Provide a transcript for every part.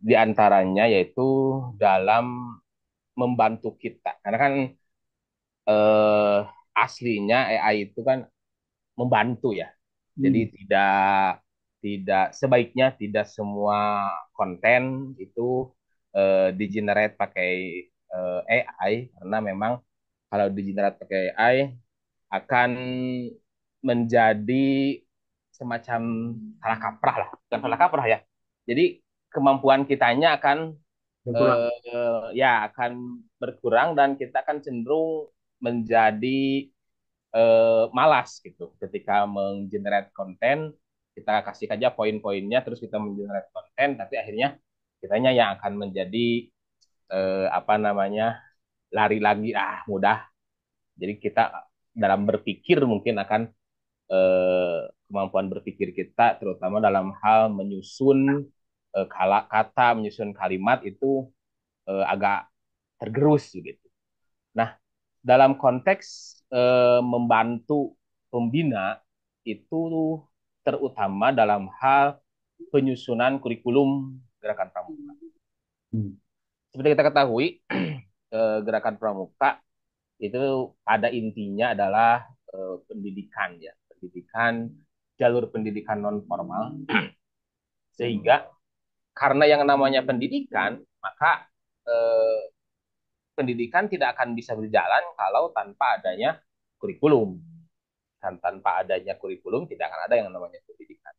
Di antaranya yaitu dalam membantu kita. Karena kan eh, aslinya AI itu kan membantu ya. Jadi Hmm. tidak tidak sebaiknya tidak semua konten itu di generate pakai AI karena memang kalau di generate pakai AI akan menjadi semacam salah kaprah lah, bukan salah kaprah ya. Jadi kemampuan kitanya akan Berkurang. ya akan berkurang dan kita akan cenderung menjadi malas gitu ketika menggenerate konten. Kita kasih saja poin-poinnya terus kita menggenerate konten tapi akhirnya kitanya yang akan menjadi apa namanya lari lagi mudah. Jadi kita dalam berpikir mungkin akan kemampuan berpikir kita terutama dalam hal menyusun kata menyusun kalimat itu agak tergerus gitu. Nah, dalam konteks membantu pembina itu terutama dalam hal penyusunan kurikulum gerakan pramuka. Hmm. Seperti kita ketahui, gerakan pramuka itu pada intinya adalah pendidikan ya, pendidikan jalur pendidikan non formal sehingga karena yang namanya pendidikan maka eh, pendidikan tidak akan bisa berjalan kalau tanpa adanya kurikulum. Dan tanpa adanya kurikulum tidak akan ada yang namanya pendidikan.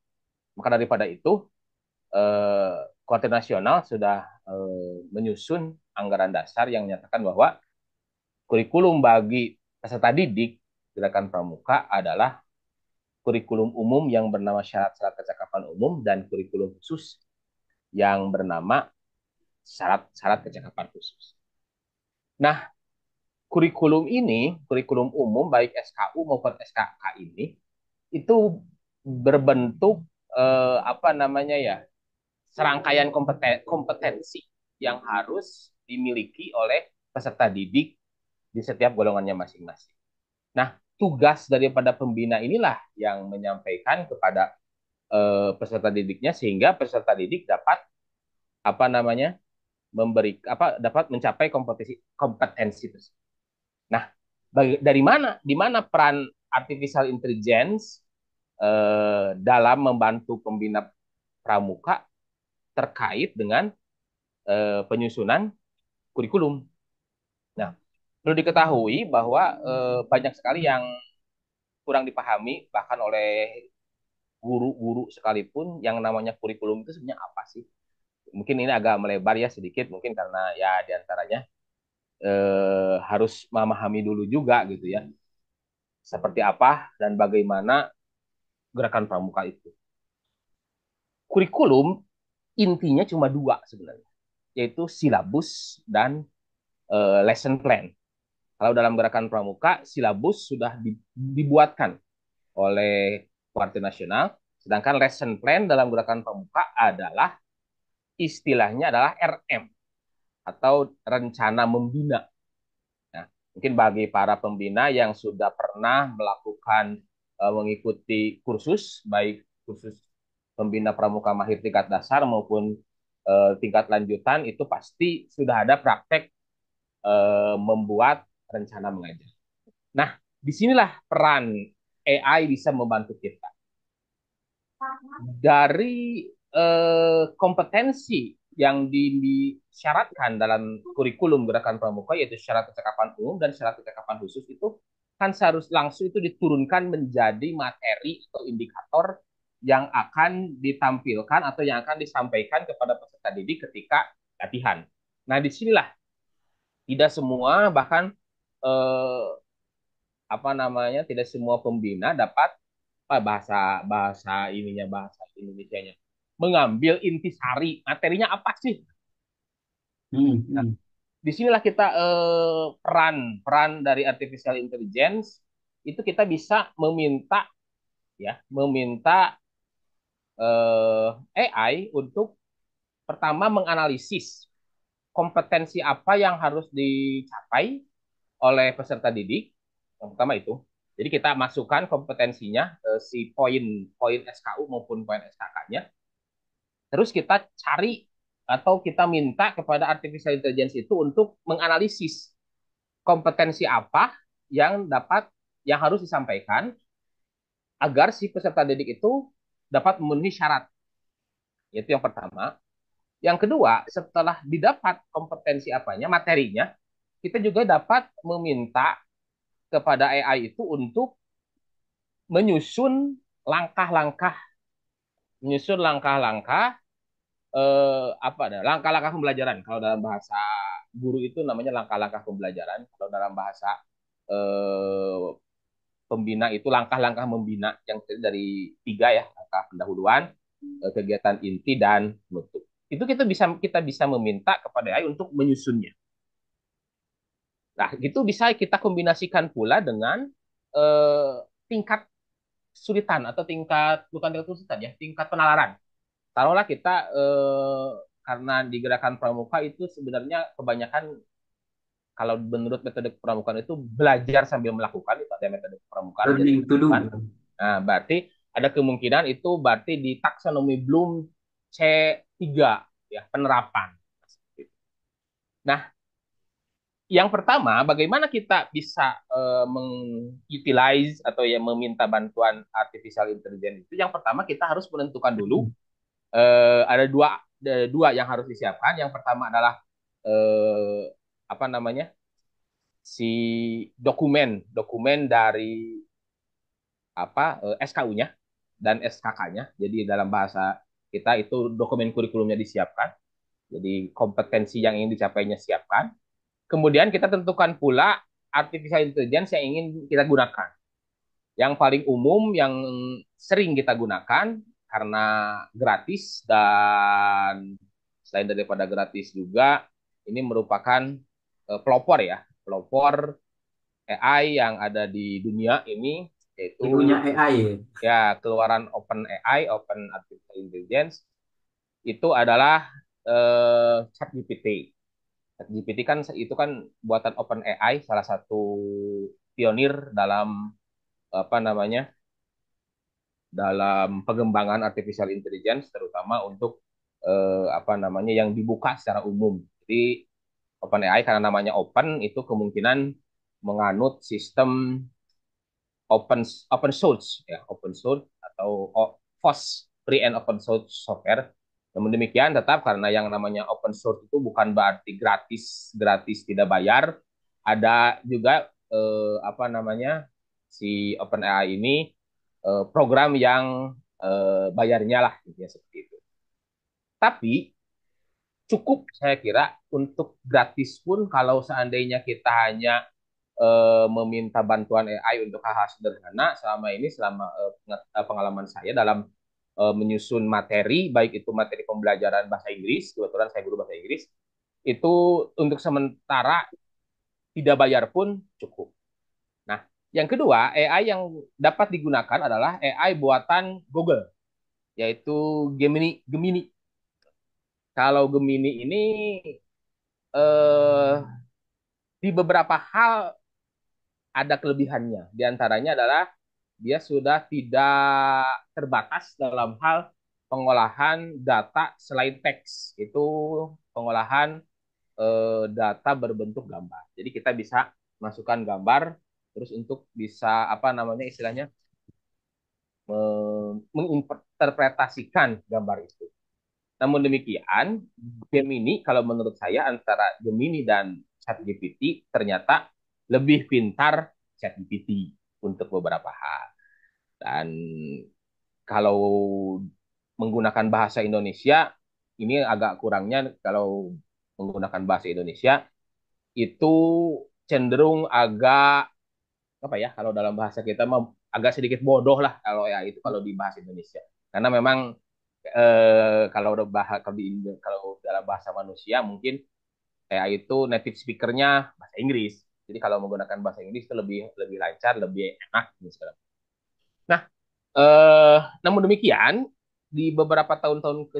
Maka daripada itu, Kuartir Nasional sudah menyusun anggaran dasar yang menyatakan bahwa kurikulum bagi peserta didik gerakan pramuka adalah kurikulum umum yang bernama syarat-syarat kecakapan umum dan kurikulum khusus yang bernama syarat-syarat kecakapan khusus. Nah, kurikulum umum baik SKU maupun SKK ini itu berbentuk apa namanya ya serangkaian kompetensi yang harus dimiliki oleh peserta didik di setiap golongannya masing-masing. Nah, tugas daripada pembina inilah yang menyampaikan kepada peserta didiknya sehingga peserta didik dapat apa namanya memberi apa dapat mencapai kompetensi tersebut. Nah, dari mana di mana peran artificial intelligence dalam membantu pembina pramuka terkait dengan penyusunan kurikulum. Nah, perlu diketahui bahwa banyak sekali yang kurang dipahami bahkan oleh guru-guru sekalipun yang namanya kurikulum itu sebenarnya apa sih? Mungkin ini agak melebar ya sedikit mungkin karena ya diantaranya harus memahami dulu juga gitu ya seperti apa dan bagaimana gerakan pramuka itu. Kurikulum intinya cuma dua sebenarnya, yaitu silabus dan lesson plan. Kalau dalam gerakan pramuka, silabus sudah dibuatkan oleh Partai Nasional, sedangkan lesson plan dalam gerakan pramuka adalah istilahnya adalah RM atau rencana membina. Nah, mungkin bagi para pembina yang sudah pernah melakukan mengikuti kursus, baik kursus pembina pramuka mahir tingkat dasar maupun tingkat lanjutan, itu pasti sudah ada praktek membuat rencana mengajar. Nah, disinilah peran AI bisa membantu kita. Dari kompetensi yang disyaratkan dalam kurikulum gerakan pramuka yaitu syarat kecakapan umum dan syarat kecakapan khusus itu kan seharus langsung itu diturunkan menjadi materi atau indikator yang akan ditampilkan atau yang akan disampaikan kepada peserta didik ketika latihan. Nah, disinilah tidak semua bahkan eh, apa namanya tidak semua pembina dapat bahasa bahasa ininya bahasa Indonesianya mengambil intisari materinya apa sih. Hmm. Nah, Hmm. disinilah kita peran peran dari artificial intelligence itu kita bisa meminta ya meminta AI untuk pertama menganalisis kompetensi apa yang harus dicapai oleh peserta didik. Yang pertama itu. Jadi kita masukkan kompetensinya si poin poin SKU maupun poin SKK-nya. Terus kita cari atau kita minta kepada artificial intelligence itu untuk menganalisis kompetensi apa yang dapat yang harus disampaikan agar si peserta didik itu dapat memenuhi syarat. Itu yang pertama. Yang kedua, setelah didapat kompetensi apanya, materinya, kita juga dapat meminta kepada AI itu untuk menyusun langkah-langkah, menyusun langkah-langkah apa ada langkah-langkah pembelajaran. Kalau dalam bahasa guru itu namanya langkah-langkah pembelajaran. Kalau dalam bahasa eh, pembina itu langkah-langkah membina yang terdiri dari tiga ya, langkah pendahuluan, kegiatan inti dan penutup. Itu kita bisa meminta kepada AI untuk menyusunnya. Nah, itu bisa kita kombinasikan pula dengan eh, tingkat kesulitan atau tingkat bukan tingkat kesulitan ya, tingkat penalaran. Taruhlah kita karena di gerakan pramuka itu sebenarnya kebanyakan kalau menurut metode pramuka itu belajar sambil melakukan itu ada metode pramuka belajar Learning sambil to do. melakukan. Nah, berarti ada kemungkinan itu berarti di taksonomi Bloom C3 ya, penerapan. Nah, yang pertama, bagaimana kita bisa mengutilize atau ya meminta bantuan artificial intelligence itu? Yang pertama kita harus menentukan dulu ada dua yang harus disiapkan. Yang pertama adalah apa namanya si dokumen dokumen dari apa SKU-nya dan SKK-nya. Jadi dalam bahasa kita itu dokumen kurikulumnya disiapkan. Jadi kompetensi yang ingin dicapainya siapkan. Kemudian kita tentukan pula artificial intelligence yang ingin kita gunakan. Yang paling umum yang sering kita gunakan karena gratis dan selain daripada gratis juga ini merupakan pelopor ya, pelopor AI yang ada di dunia ini Ibunya yaitu AI ya. ya keluaran Open AI, Open Artificial Intelligence itu adalah ChatGPT. ChatGPT kan itu kan buatan Open AI, salah satu pionir dalam apa namanya dalam pengembangan artificial intelligence terutama untuk apa namanya yang dibuka secara umum. Jadi OpenAI karena namanya open itu kemungkinan menganut sistem open open source ya, open source atau FOSS, free and open source software. Namun demikian tetap karena yang namanya open source itu bukan berarti gratis gratis tidak bayar. Ada juga apa namanya si OpenAI ini program yang bayarnya lah gitu ya seperti itu. Tapi cukup saya kira untuk gratis pun kalau seandainya kita hanya meminta bantuan AI untuk hal-hal sederhana selama ini selama pengalaman saya dalam menyusun materi baik itu materi pembelajaran bahasa Inggris kebetulan saya guru bahasa Inggris itu untuk sementara tidak bayar pun cukup. Nah, yang kedua AI yang dapat digunakan adalah AI buatan Google yaitu Gemini. Gemini. Kalau Gemini ini eh, di beberapa hal ada kelebihannya. Di antaranya adalah dia sudah tidak terbatas dalam hal pengolahan data selain teks. Itu pengolahan data berbentuk gambar. Jadi kita bisa masukkan gambar terus untuk bisa apa namanya istilahnya menginterpretasikan gambar itu. Namun demikian, Gemini kalau menurut saya antara Gemini dan ChatGPT ternyata lebih pintar ChatGPT untuk beberapa hal. Dan kalau menggunakan bahasa Indonesia, ini agak kurangnya kalau menggunakan bahasa Indonesia itu cenderung agak apa ya kalau dalam bahasa kita mah agak sedikit bodoh lah kalau ya itu kalau di bahasa Indonesia. Karena memang kalau udah bahas kalau dalam bahasa manusia mungkin kayak itu native speakernya bahasa Inggris. Jadi kalau menggunakan bahasa Inggris itu lebih lebih lancar, lebih enak gitu. Nah, namun demikian di beberapa tahun-tahun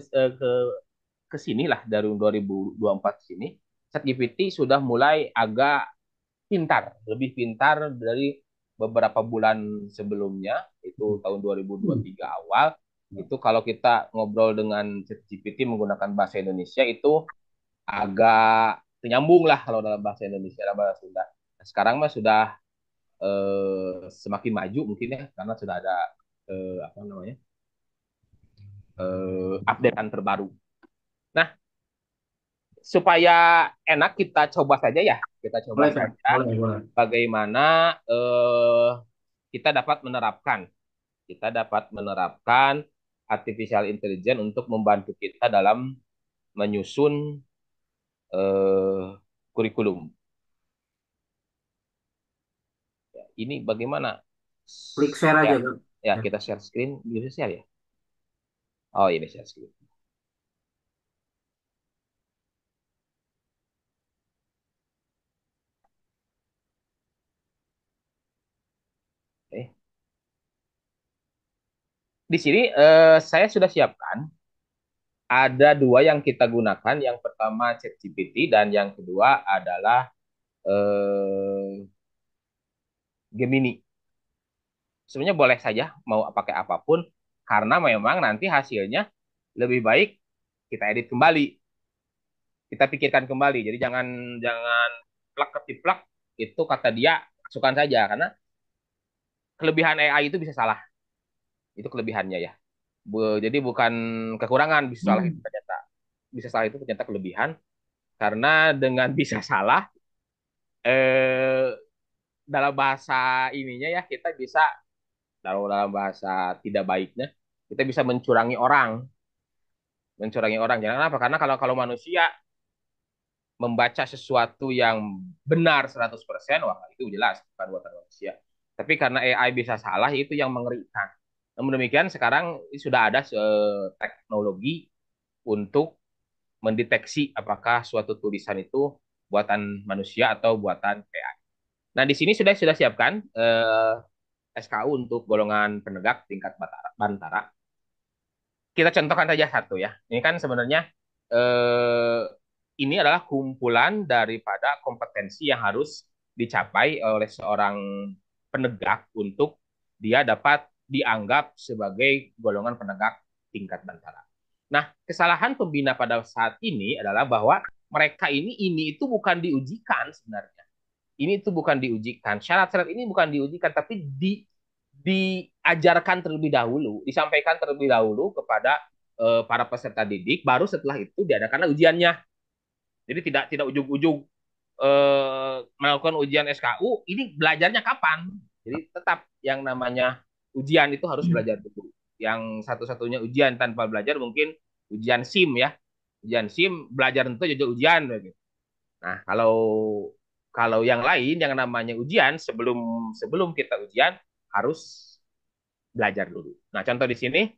ke sini lah dari 2024 sini, ChatGPT sudah mulai agak pintar, lebih pintar dari beberapa bulan sebelumnya, itu tahun Hmm. 2023 awal. Itu kalau kita ngobrol dengan ChatGPT menggunakan bahasa Indonesia itu agak nyambung lah kalau dalam bahasa Indonesia dalam bahasa Sunda. Nah, sekarang mah sudah semakin maju mungkin ya karena sudah ada apa namanya updatean terbaru. Nah, supaya enak kita coba saja ya, kita coba Boleh, Kak. saja Boleh, boleh. bagaimana kita dapat menerapkan artificial intelligence untuk membantu kita dalam menyusun eh, kurikulum. Ini bagaimana? Klik share aja, Ya, Kak. ya Ya. kita share screen, bisa share ya. Oh ini share screen. Oke. Di sini saya sudah siapkan ada dua yang kita gunakan. Yang pertama ChatGPT dan yang kedua adalah Gemini. Sebenarnya boleh saja mau pakai apapun karena memang nanti hasilnya lebih baik kita edit kembali, kita pikirkan kembali. Jadi jangan jangan plak ketiplak itu kata dia masukkan saja karena kelebihan AI itu bisa salah. Itu kelebihannya ya. Jadi bukan kekurangan bisa salah itu ternyata. Bisa salah itu ternyata kelebihan karena dengan bisa salah eh dalam bahasa ininya ya kita bisa dalam bahasa tidak baiknya kita bisa mencurangi orang. Jangan apa? Karena kalau manusia membaca sesuatu yang benar 100%, wah itu jelas bukan buatan manusia. Tapi karena AI bisa salah, itu yang mengerikan. Namun demikian, sekarang sudah ada teknologi untuk mendeteksi apakah suatu tulisan itu buatan manusia atau buatan AI. Nah, di sini sudah siapkan SKU untuk golongan penegak tingkat Bantara. Kita contohkan saja satu ya. Ini kan sebenarnya eh, ini adalah kumpulan daripada kompetensi yang harus dicapai oleh seorang penegak untuk dia dapat dianggap sebagai golongan penegak tingkat bantara. Nah, kesalahan pembina pada saat ini adalah bahwa mereka ini itu bukan diujikan sebenarnya. Ini itu bukan diujikan. Syarat-syarat ini bukan diujikan, tapi diajarkan terlebih dahulu, disampaikan terlebih dahulu kepada para peserta didik, baru setelah itu diadakanlah ujiannya. Jadi tidak tidak ujung-ujung melakukan ujian SKU, ini belajarnya kapan? Jadi tetap yang namanya ujian itu harus belajar dulu. Yang satu-satunya ujian tanpa belajar mungkin ujian SIM ya. Ujian SIM belajar tentu jadi ujian. Nah, kalau kalau yang lain yang namanya ujian sebelum sebelum kita ujian harus belajar dulu. Nah, contoh di sini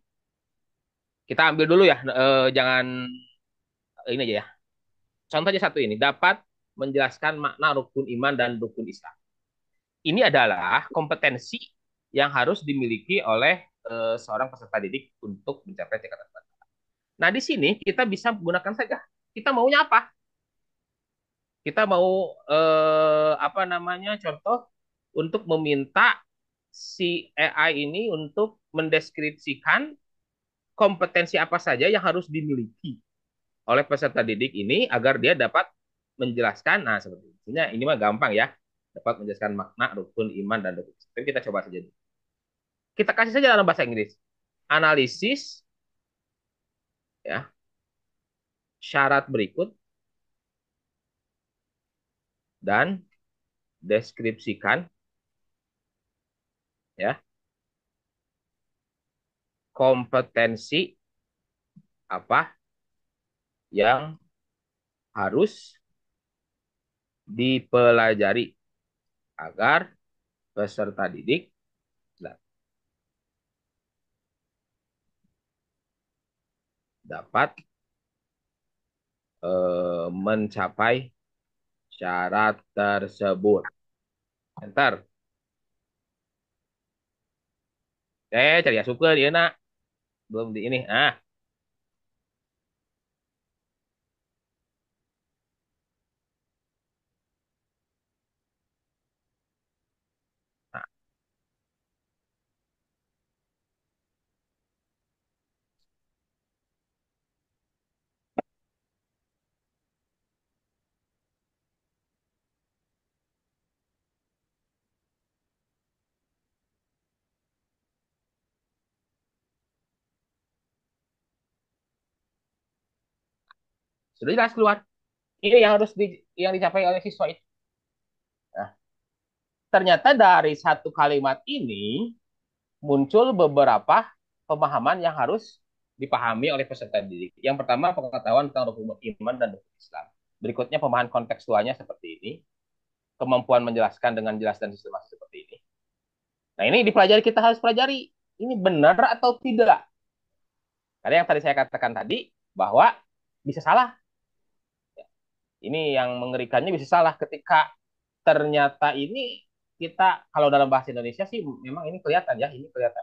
kita ambil dulu ya, jangan ini aja ya. Contoh aja satu ini, dapat menjelaskan makna rukun iman dan rukun Islam. Ini adalah kompetensi yang harus dimiliki oleh seorang peserta didik untuk mencapai tingkatan batas. Nah, di sini kita bisa gunakan saja. Kita maunya apa? Kita mau apa namanya? Contoh untuk meminta si AI ini untuk mendeskripsikan kompetensi apa saja yang harus dimiliki oleh peserta didik ini agar dia dapat menjelaskan. Nah, seperti ini mah gampang ya. Dapat menjelaskan makna rukun iman dan rukun. Tapi kita coba saja. Kita kasih saja dalam bahasa Inggris. Analisis ya, syarat berikut dan deskripsikan ya kompetensi apa yang harus dipelajari agar peserta didik dapat mencapai syarat tersebut. Enter. Cari asup dia nak. Belum di ini. Nah, Sudah jelas keluar. Ini yang harus yang dicapai oleh siswa itu. Nah, ternyata dari satu kalimat ini muncul beberapa pemahaman yang harus dipahami oleh peserta didik. Yang pertama, pengetahuan tentang rukun iman dan rukun Islam. Berikutnya, pemahaman kontekstualnya seperti ini. Kemampuan menjelaskan dengan jelas dan sistematis seperti ini. Nah, ini dipelajari, kita harus pelajari. Ini benar atau tidak? Karena yang tadi saya katakan tadi, bahwa bisa salah. Ini yang mengerikannya, bisa salah ketika ternyata ini kita, kalau dalam bahasa Indonesia sih memang ini kelihatan ya, ini kelihatan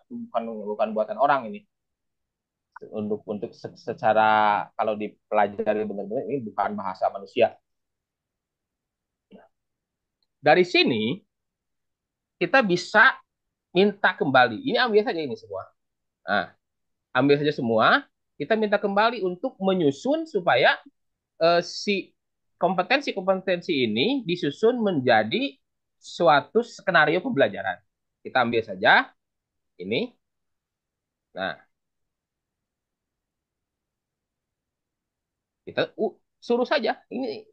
bukan buatan orang ini. Untuk secara, kalau dipelajari benar-benar, ini bukan bahasa manusia. Dari sini kita bisa minta kembali. Ini ambil saja ini semua. Nah, ambil saja semua. Kita minta kembali untuk menyusun supaya si kompetensi-kompetensi ini disusun menjadi suatu skenario pembelajaran. Kita ambil saja ini. Nah, kita suruh saja. Ini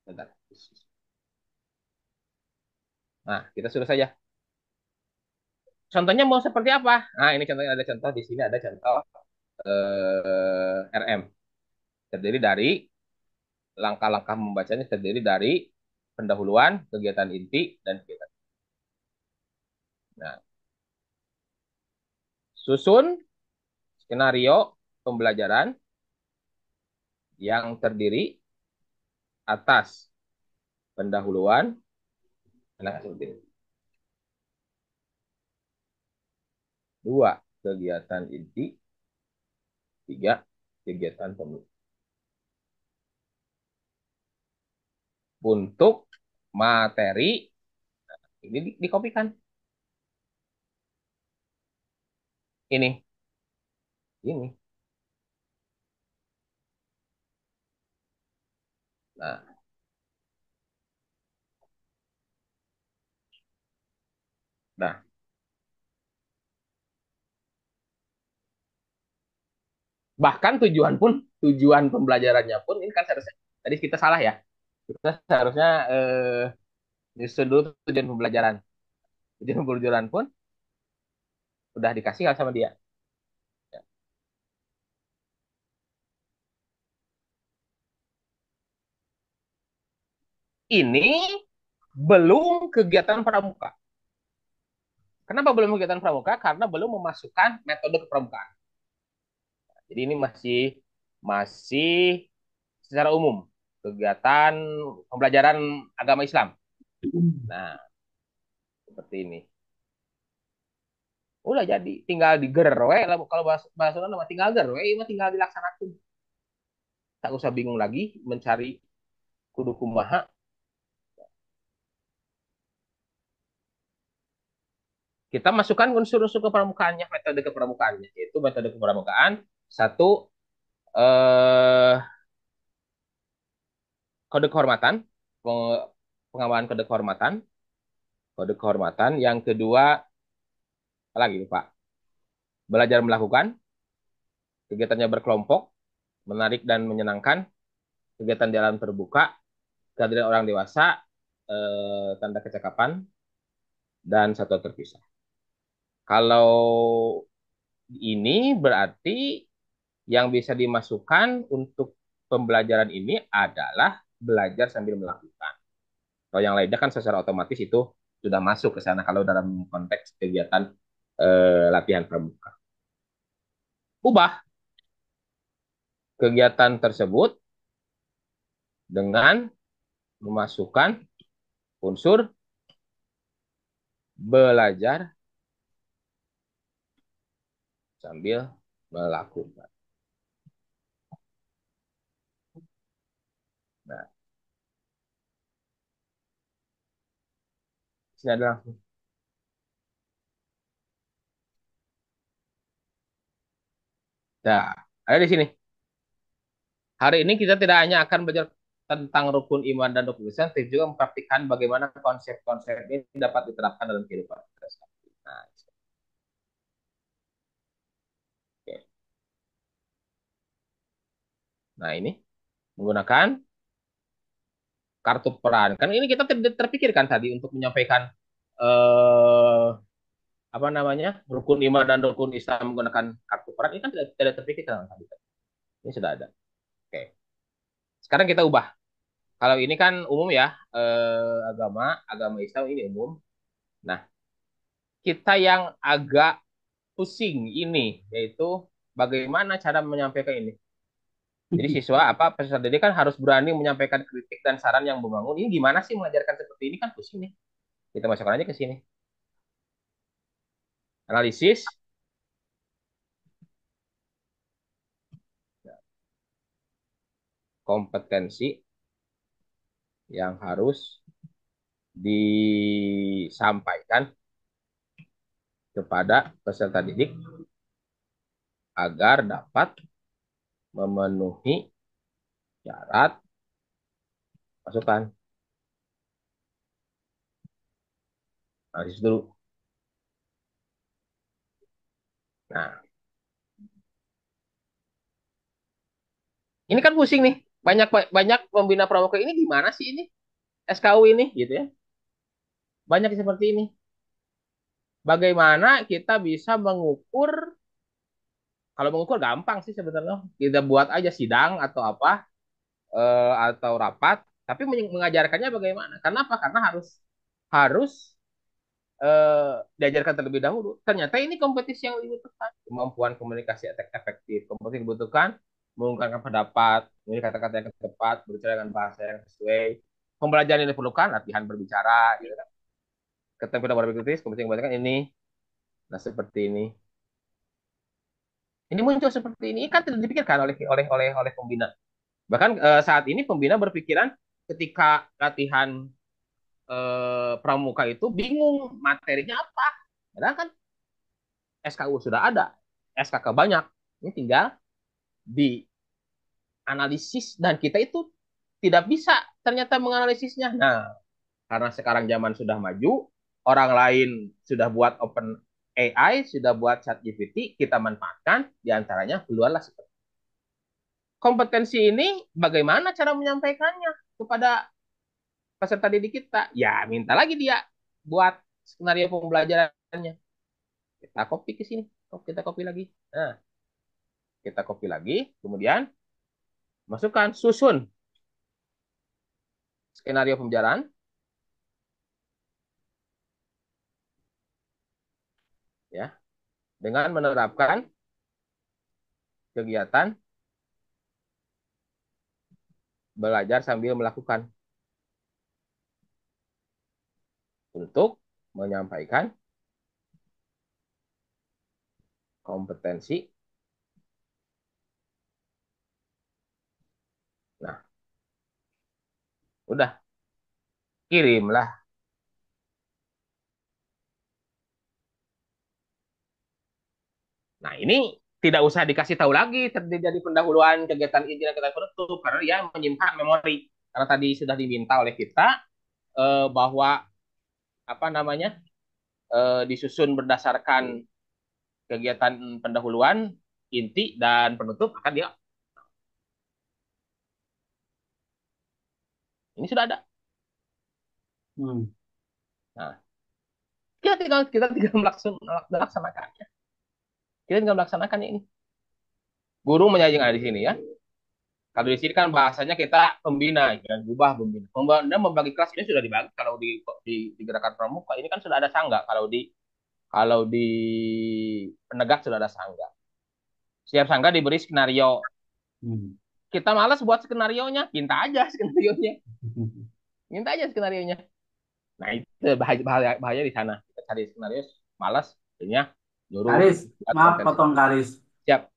bentar. Nah, kita suruh saja. Contohnya mau seperti apa? Nah, ini contohnya, ada contoh di sini, ada contoh RM. Terdiri dari langkah-langkah membacanya, terdiri dari pendahuluan, kegiatan inti, dan kegiatan. Nah, susun skenario pembelajaran yang terdiri atas pendahuluan, nah, seperti ini. Dua, kegiatan inti. Tiga, kegiatan pembelajaran. Untuk materi, ini dikopikan. Ini. Nah, nah, bahkan tujuan pembelajarannya pun ini kan seharusnya, tadi kita salah ya. Kita seharusnya nyusun dulu tujuan pembelajaran. Tujuan pembelajaran pun udah dikasih sama dia. Ini belum kegiatan pramuka. Kenapa belum kegiatan pramuka? Karena belum memasukkan metode kepramukaan. Jadi ini masih masih secara umum kegiatan pembelajaran agama Islam. Nah, seperti ini. Udah jadi, tinggal diger we, kalau bahasa bahasa nama tinggal ger we, tinggal dilaksanakan. Tak usah bingung lagi mencari kudu kumaha. Kita masukkan unsur-unsur kepramukaannya, metode kepramukaannya, yaitu metode kepramukaan satu, eh, kode kehormatan, pengawalan kode kehormatan. Yang kedua, apa lagi Pak? Belajar melakukan, kegiatannya berkelompok, menarik dan menyenangkan, kegiatan di alam terbuka, kehadiran orang dewasa, tanda kecakapan, dan satu terpisah. Kalau ini berarti yang bisa dimasukkan untuk pembelajaran ini adalah belajar sambil melakukan. Kalau yang lainnya kan secara otomatis itu sudah masuk ke sana kalau dalam konteks kegiatan latihan pramuka. Ubah kegiatan tersebut dengan memasukkan unsur belajar sambil melakukan. Nah, sini ada langsung. Nah, ada di sini. Hari ini kita tidak hanya akan belajar tentang rukun iman dan rukun Islam, tapi juga mempraktikkan bagaimana konsep-konsep ini dapat diterapkan dalam kehidupan kita. Nah, Nah, ini menggunakan kartu peran. Kan ini kita tidak terpikirkan tadi untuk menyampaikan eh apa namanya? Rukun iman dan rukun Islam menggunakan kartu peran ini kan tidak terpikirkan tadi. Ini sudah ada. Oke. Sekarang kita ubah. Kalau ini kan umum ya, agama Islam ini umum. Nah, kita yang agak pusing ini yaitu bagaimana cara menyampaikan ini. Jadi siswa apa peserta didik kan harus berani menyampaikan kritik dan saran yang membangun. Ini gimana sih mengajarkan seperti ini kan pusing nih. Kita masukkan aja ke sini. Analisis kompetensi yang harus disampaikan kepada peserta didik agar dapat memenuhi syarat masukan. Analisis dulu. Nah, ini kan pusing nih. Banyak banyak pembina pramuka ini gimana sih ini? SKU ini gitu ya. Banyak seperti ini. Bagaimana kita bisa mengukur, kalau mengukur gampang sih sebenarnya. Kita buat aja sidang atau apa, atau rapat, tapi mengajarkannya bagaimana? Karena apa? Karena harus harus diajarkan terlebih dahulu. Ternyata ini kompetisi yang dibutuhkan. Kemampuan komunikasi efektif. Kompetisi dibutuhkan mengungkapkan pendapat, memilih kata-kata yang tepat, berbicara dengan bahasa yang sesuai. Pembelajaran yang diperlukan, latihan berbicara, gitu kan. Keterampilan berpikir kritis, kompetisi yang dibutuhkan ini. Nah, seperti ini. Ini muncul seperti ini kan tidak dipikirkan oleh pembina. Bahkan saat ini pembina berpikiran ketika latihan pramuka itu bingung materinya apa. Padahal kan SKU sudah ada, SKK banyak. Ini tinggal dianalisis dan kita itu tidak bisa ternyata menganalisisnya. Nah, karena sekarang zaman sudah maju, orang lain sudah buat open AI, sudah buat chat GPT, kita manfaatkan, diantaranya keluarlah seperti kompetensi ini bagaimana cara menyampaikannya kepada peserta didik kita? Ya, minta lagi dia buat skenario pembelajarannya. Kita copy ke sini, kita copy lagi. Nah, kita copy lagi, kemudian masukkan, susun skenario pembelajaran ya dengan menerapkan kegiatan belajar sambil melakukan untuk menyampaikan kompetensi. Nah, udah kirimlah. Nah, ini tidak usah dikasih tahu lagi terdiri dari pendahuluan kegiatan inti dan kegiatan penutup karena dia menyimpan memori. Karena tadi sudah diminta oleh kita bahwa apa namanya disusun berdasarkan kegiatan pendahuluan, inti dan penutup, akan dia ini sudah ada. Hmm. Nah, kita tinggal melaksanakannya. Kita tinggal melaksanakan ini. Guru menyajikan di sini ya. Kalau di sini kan bahasanya kita pembina, ya, ubah pembina. Pembina membagi kelas ini sudah dibagi kalau di gerakan pramuka ini kan sudah ada sangga. Kalau di penegak sudah ada sangga. Setiap sangga diberi skenario. Hmm. Kita malas buat skenario-nya, minta aja skenario-nya. Minta aja skenario-nya. Nah, itu bahaya di sana. Kita cari skenario, malas, akhirnya nyuruh Karis, buat maaf konten. potong Karis. Siap.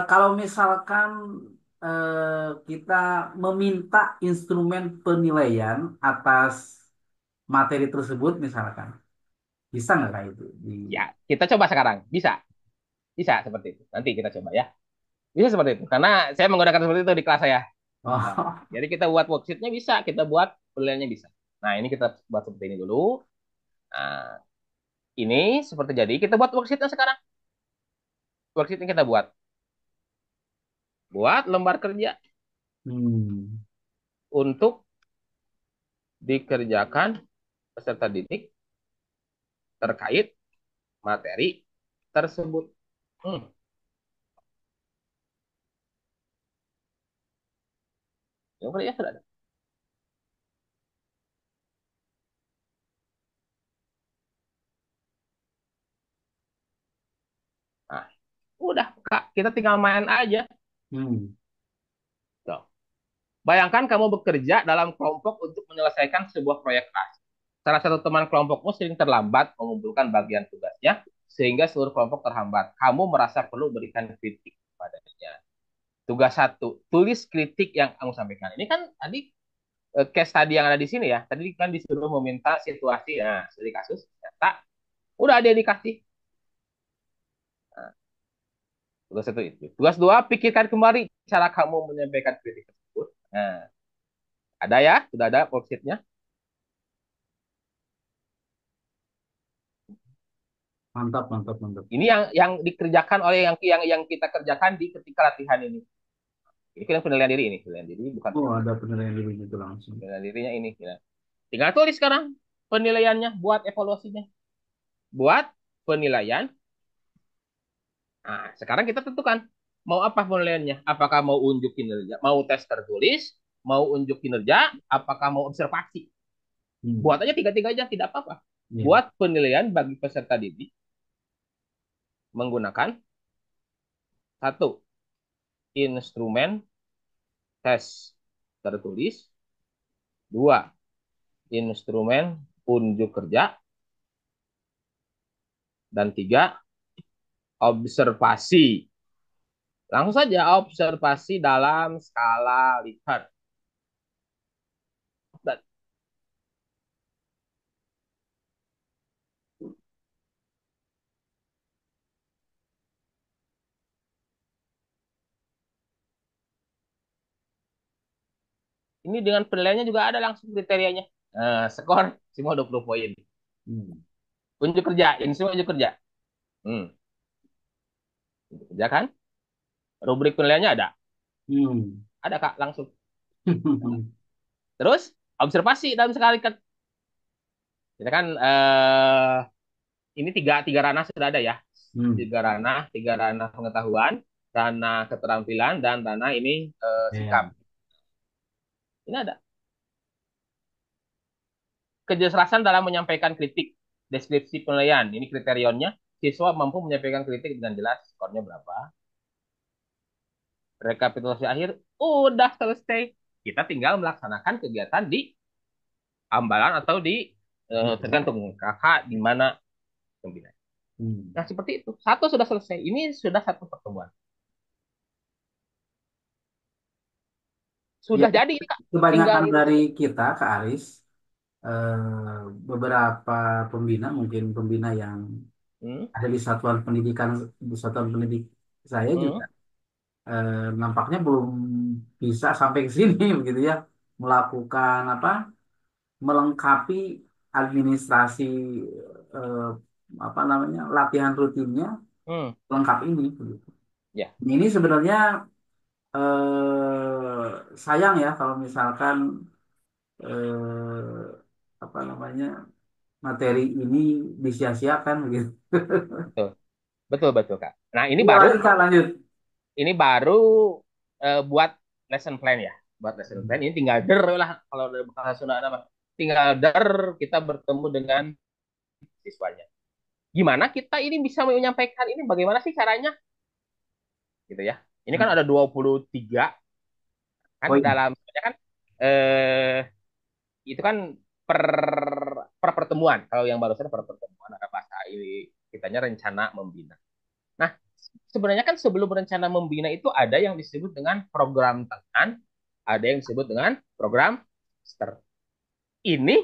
Kalau misalkan kita meminta instrumen penilaian atas materi tersebut, misalkan, bisa nggak kayak itu? Ya, kita coba sekarang. Bisa. Bisa seperti itu. Nanti kita coba ya. Bisa seperti itu. Karena saya menggunakan seperti itu di kelas saya. Nah, Oh, jadi kita buat worksheet-nya bisa, kita buat penilaiannya bisa. Nah, ini kita buat seperti ini dulu. Nah, ini seperti jadi kita buat worksheet-nya sekarang. Worksheet yang kita buat. Buat lembar kerja. Hmm. untuk dikerjakan peserta didik terkait materi tersebut. Hmm. Yang ya sudah ada. Nah, udah Kak, kita tinggal main aja. Hmm. Tuh. Bayangkan kamu bekerja dalam kelompok untuk menyelesaikan sebuah proyek kelas. Salah satu teman kelompokmu sering terlambat mengumpulkan bagian tugasnya, sehingga seluruh kelompok terhambat. Kamu merasa perlu berikan kritik padanya. Tugas satu, tulis kritik yang kamu sampaikan. Ini kan tadi case tadi yang ada di sini ya. Tadi kan disuruh meminta situasi, nah, studi kasus, ternyata udah ada yang dikasih. Nah, tugas satu itu. Tugas dua, pikirkan kembali cara kamu menyampaikan kritik tersebut. Nah, ada ya, sudah ada worksheet-nya. Mantap, mantap, mantap. Ini yang dikerjakan oleh yang kita kerjakan di ketika latihan ini. Ini kan penilaian diri ini, penilaian diri bukan Oh, kritik. ada penilaian diri itu langsung. Penilaian dirinya ini. Ya. Tinggal tulis sekarang penilaiannya, buat evaluasinya, buat penilaian. Nah, sekarang kita tentukan mau apa penilaiannya. Apakah mau unjuk kinerja, mau tes tertulis, mau unjuk kinerja, apakah mau observasi. Hmm. Buat aja tiga-tiga aja, tidak apa-apa. Ya. Buat penilaian bagi peserta didik menggunakan satu instrumen tes tertulis, dua instrumen unjuk kerja, dan tiga observasi. Langsung saja observasi dalam skala Likert. Dan ini dengan penilaiannya juga ada langsung kriterianya. Skor semua 20 poin. Hmm. Unjuk kerja, ini semua unjuk kerja. Hmm, unjuk kerja kan? Rubrik penilaiannya ada. Hmm. Ada Kak, langsung. Terus observasi dalam sekali kan. Kita kan ini tiga ranah sudah ada ya. Hmm. Tiga ranah pengetahuan, ranah keterampilan, dan ranah ini Ya. sikap. Ini ada kejelasan dalam menyampaikan kritik, deskripsi penilaian. Ini kriterionnya. Siswa mampu menyampaikan kritik dengan jelas, skornya berapa. Rekapitulasi akhir, udah selesai. Kita tinggal melaksanakan kegiatan di ambalan atau di Hmm. tergantung kakak di mana pembina. Hmm. Nah, seperti itu. Satu sudah selesai. Ini sudah satu pertemuan. Ya, Sudah jadi ini, Kak. Tinggal kebanyakan ini. dari kita, Kak Aris, beberapa pembina, mungkin pembina yang Hmm, ada di satuan pendidik saya hmm, juga nampaknya belum bisa sampai ke sini begitu ya, melakukan apa, melengkapi administrasi eh, apa namanya, latihan rutinnya hmm. lengkap ini begitu. Ya, Ini sebenarnya sayang ya kalau misalkan eh, apa namanya, materi ini disia-siakan begitu. betul. Betul, betul, Kak. Nah, ini Iya, baru lanjut Kak, lanjut. ini baru buat lesson plan ya. Buat lesson plan ini tinggal der lah kalau dari bahasa Sunda apa. Tinggal der kita bertemu dengan siswanya. Gimana kita ini bisa menyampaikan ini bagaimana sih caranya gitu ya. Ini kan ada 23 kan Poin. dalam kan eh itu kan per per pertemuan. Kalau yang barusan per pertemuan ada bahasa ini kitanya rencana membina. Nah, sebenarnya kan sebelum rencana membina itu ada yang disebut dengan program tangan, ada yang disebut dengan program master. Ini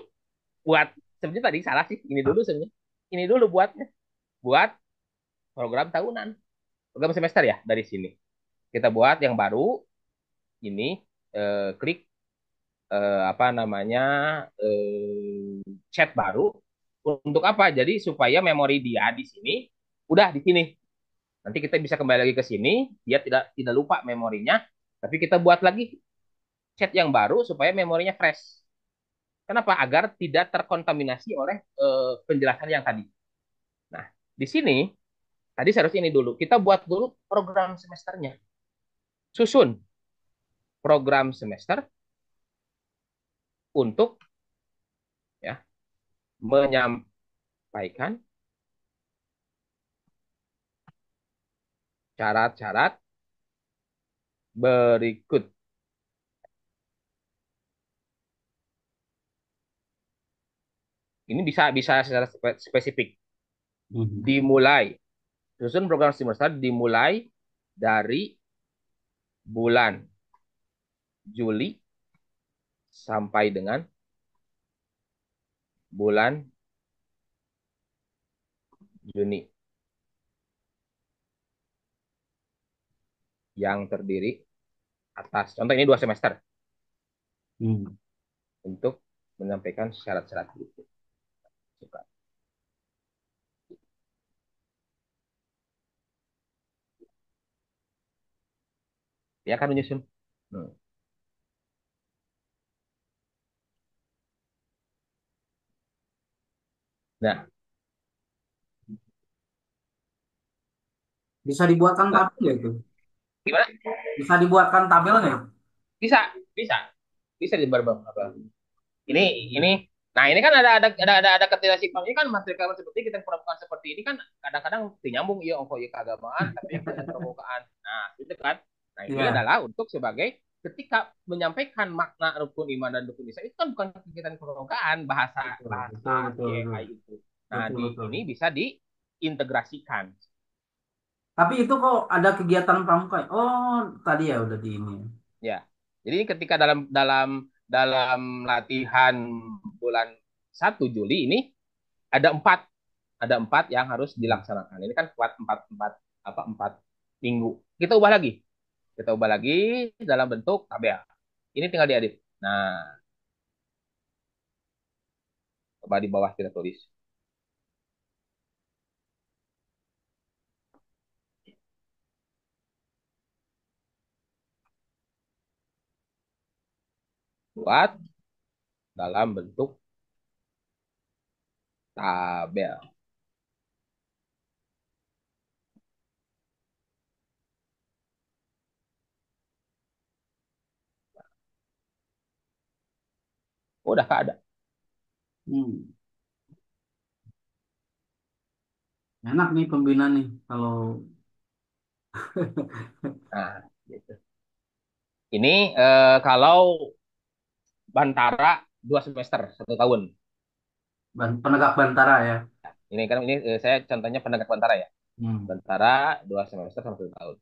buat sebenarnya tadi salah sih. Ini dulu sebenarnya. Ini dulu buat program tahunan, program semester ya dari sini. Kita buat yang baru ini klik apa namanya chat baru untuk apa? Jadi supaya memori dia di sini udah di sini. Nanti kita bisa kembali lagi ke sini, dia tidak tidak lupa memorinya, tapi kita buat lagi. chat yang baru supaya memorinya fresh. Kenapa? Agar tidak terkontaminasi oleh penjelasan yang tadi. Nah, di sini tadi seharusnya ini dulu. Kita buat dulu program semesternya. Susun program semester untuk ya menyampaikan syarat-syarat berikut. Ini bisa bisa secara spesifik. Hmm. Dimulai susun program semester dimulai dari bulan Juli sampai dengan bulan Juni yang terdiri atas contoh ini 2 semester Hmm. untuk menyampaikan syarat-syarat berikut. Ya kan menyusun. Hmm. Nah, Bisa dibuatkan nah, tabel ya itu? gimana? Bisa dibuatkan tabel nggak? Bisa, bisa, bisa di bareng apa? Ini, nah ini kan ada ketidaksinkronan. Ini kan materi kawan seperti kita permukaan seperti ini kan kadang-kadang nyambung iya ongko iya keagamaan, tapi yang kegiatan permukaan. Nah, itu kan. Nah, ini Iya. adalah untuk sebagai ketika menyampaikan makna rukun iman dan rukun Islam itu kan bukan kegiatan permukaan bahasa Betul, betul, bahasa betul, betul. GI itu. Nah, Betul, di betul. ini bisa diintegrasikan. Tapi itu kok ada kegiatan pramuka, ya? Oh, tadi ya udah di ini. Ya. Jadi ketika dalam dalam dalam latihan bulan 1 Juli ini ada empat yang harus Hmm. dilaksanakan. Ini kan kuat empat empat apa 4 minggu. Kita ubah lagi dalam bentuk tabel. Ini tinggal diedit. Nah, coba di bawah kita tulis buat dalam bentuk tabel. Oh, udah ada. Hmm. Enak nih pembina nih kalau Nah, gitu. Ini kalau Bantara 2 semester 1 tahun. penegak bantara ya. Ini kan ini saya contohnya penegak Bantara ya. Hmm. Bantara 2 semester 1 tahun.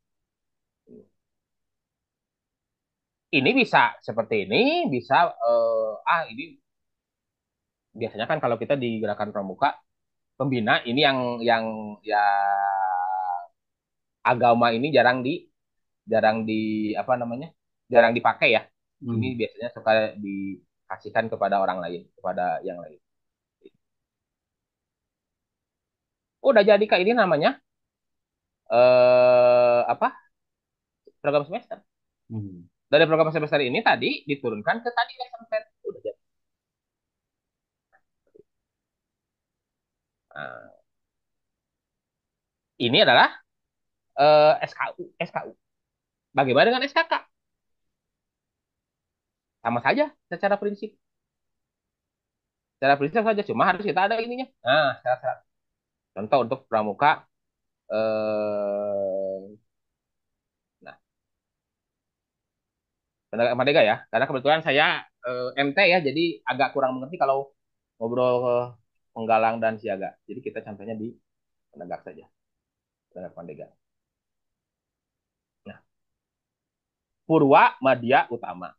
Ini bisa seperti ini, bisa ini biasanya kan kalau kita di gerakan pramuka pembina ini yang ya agama ini jarang di apa namanya jarang dipakai ya. Ini Hmm. biasanya suka dikasihkan kepada orang lain, kepada yang lain. Udah jadi kak ini namanya apa program semester. Hmm. Dari program semester ini tadi diturunkan ke tadi lesson plan. Udah jadi. Nah, ini adalah SKU. Bagaimana dengan SKK? Sama saja secara prinsip. Secara prinsip saja, cuma harus kita ada ininya. Nah, syarat-syarat. Contoh untuk pramuka, nah, penegak merdeka ya. Karena kebetulan saya MT ya, jadi agak kurang mengerti kalau ngobrol penggalang dan siaga. Jadi kita contohnya di penegak saja, penegak merdeka. Nah, Purwa Madya Utama.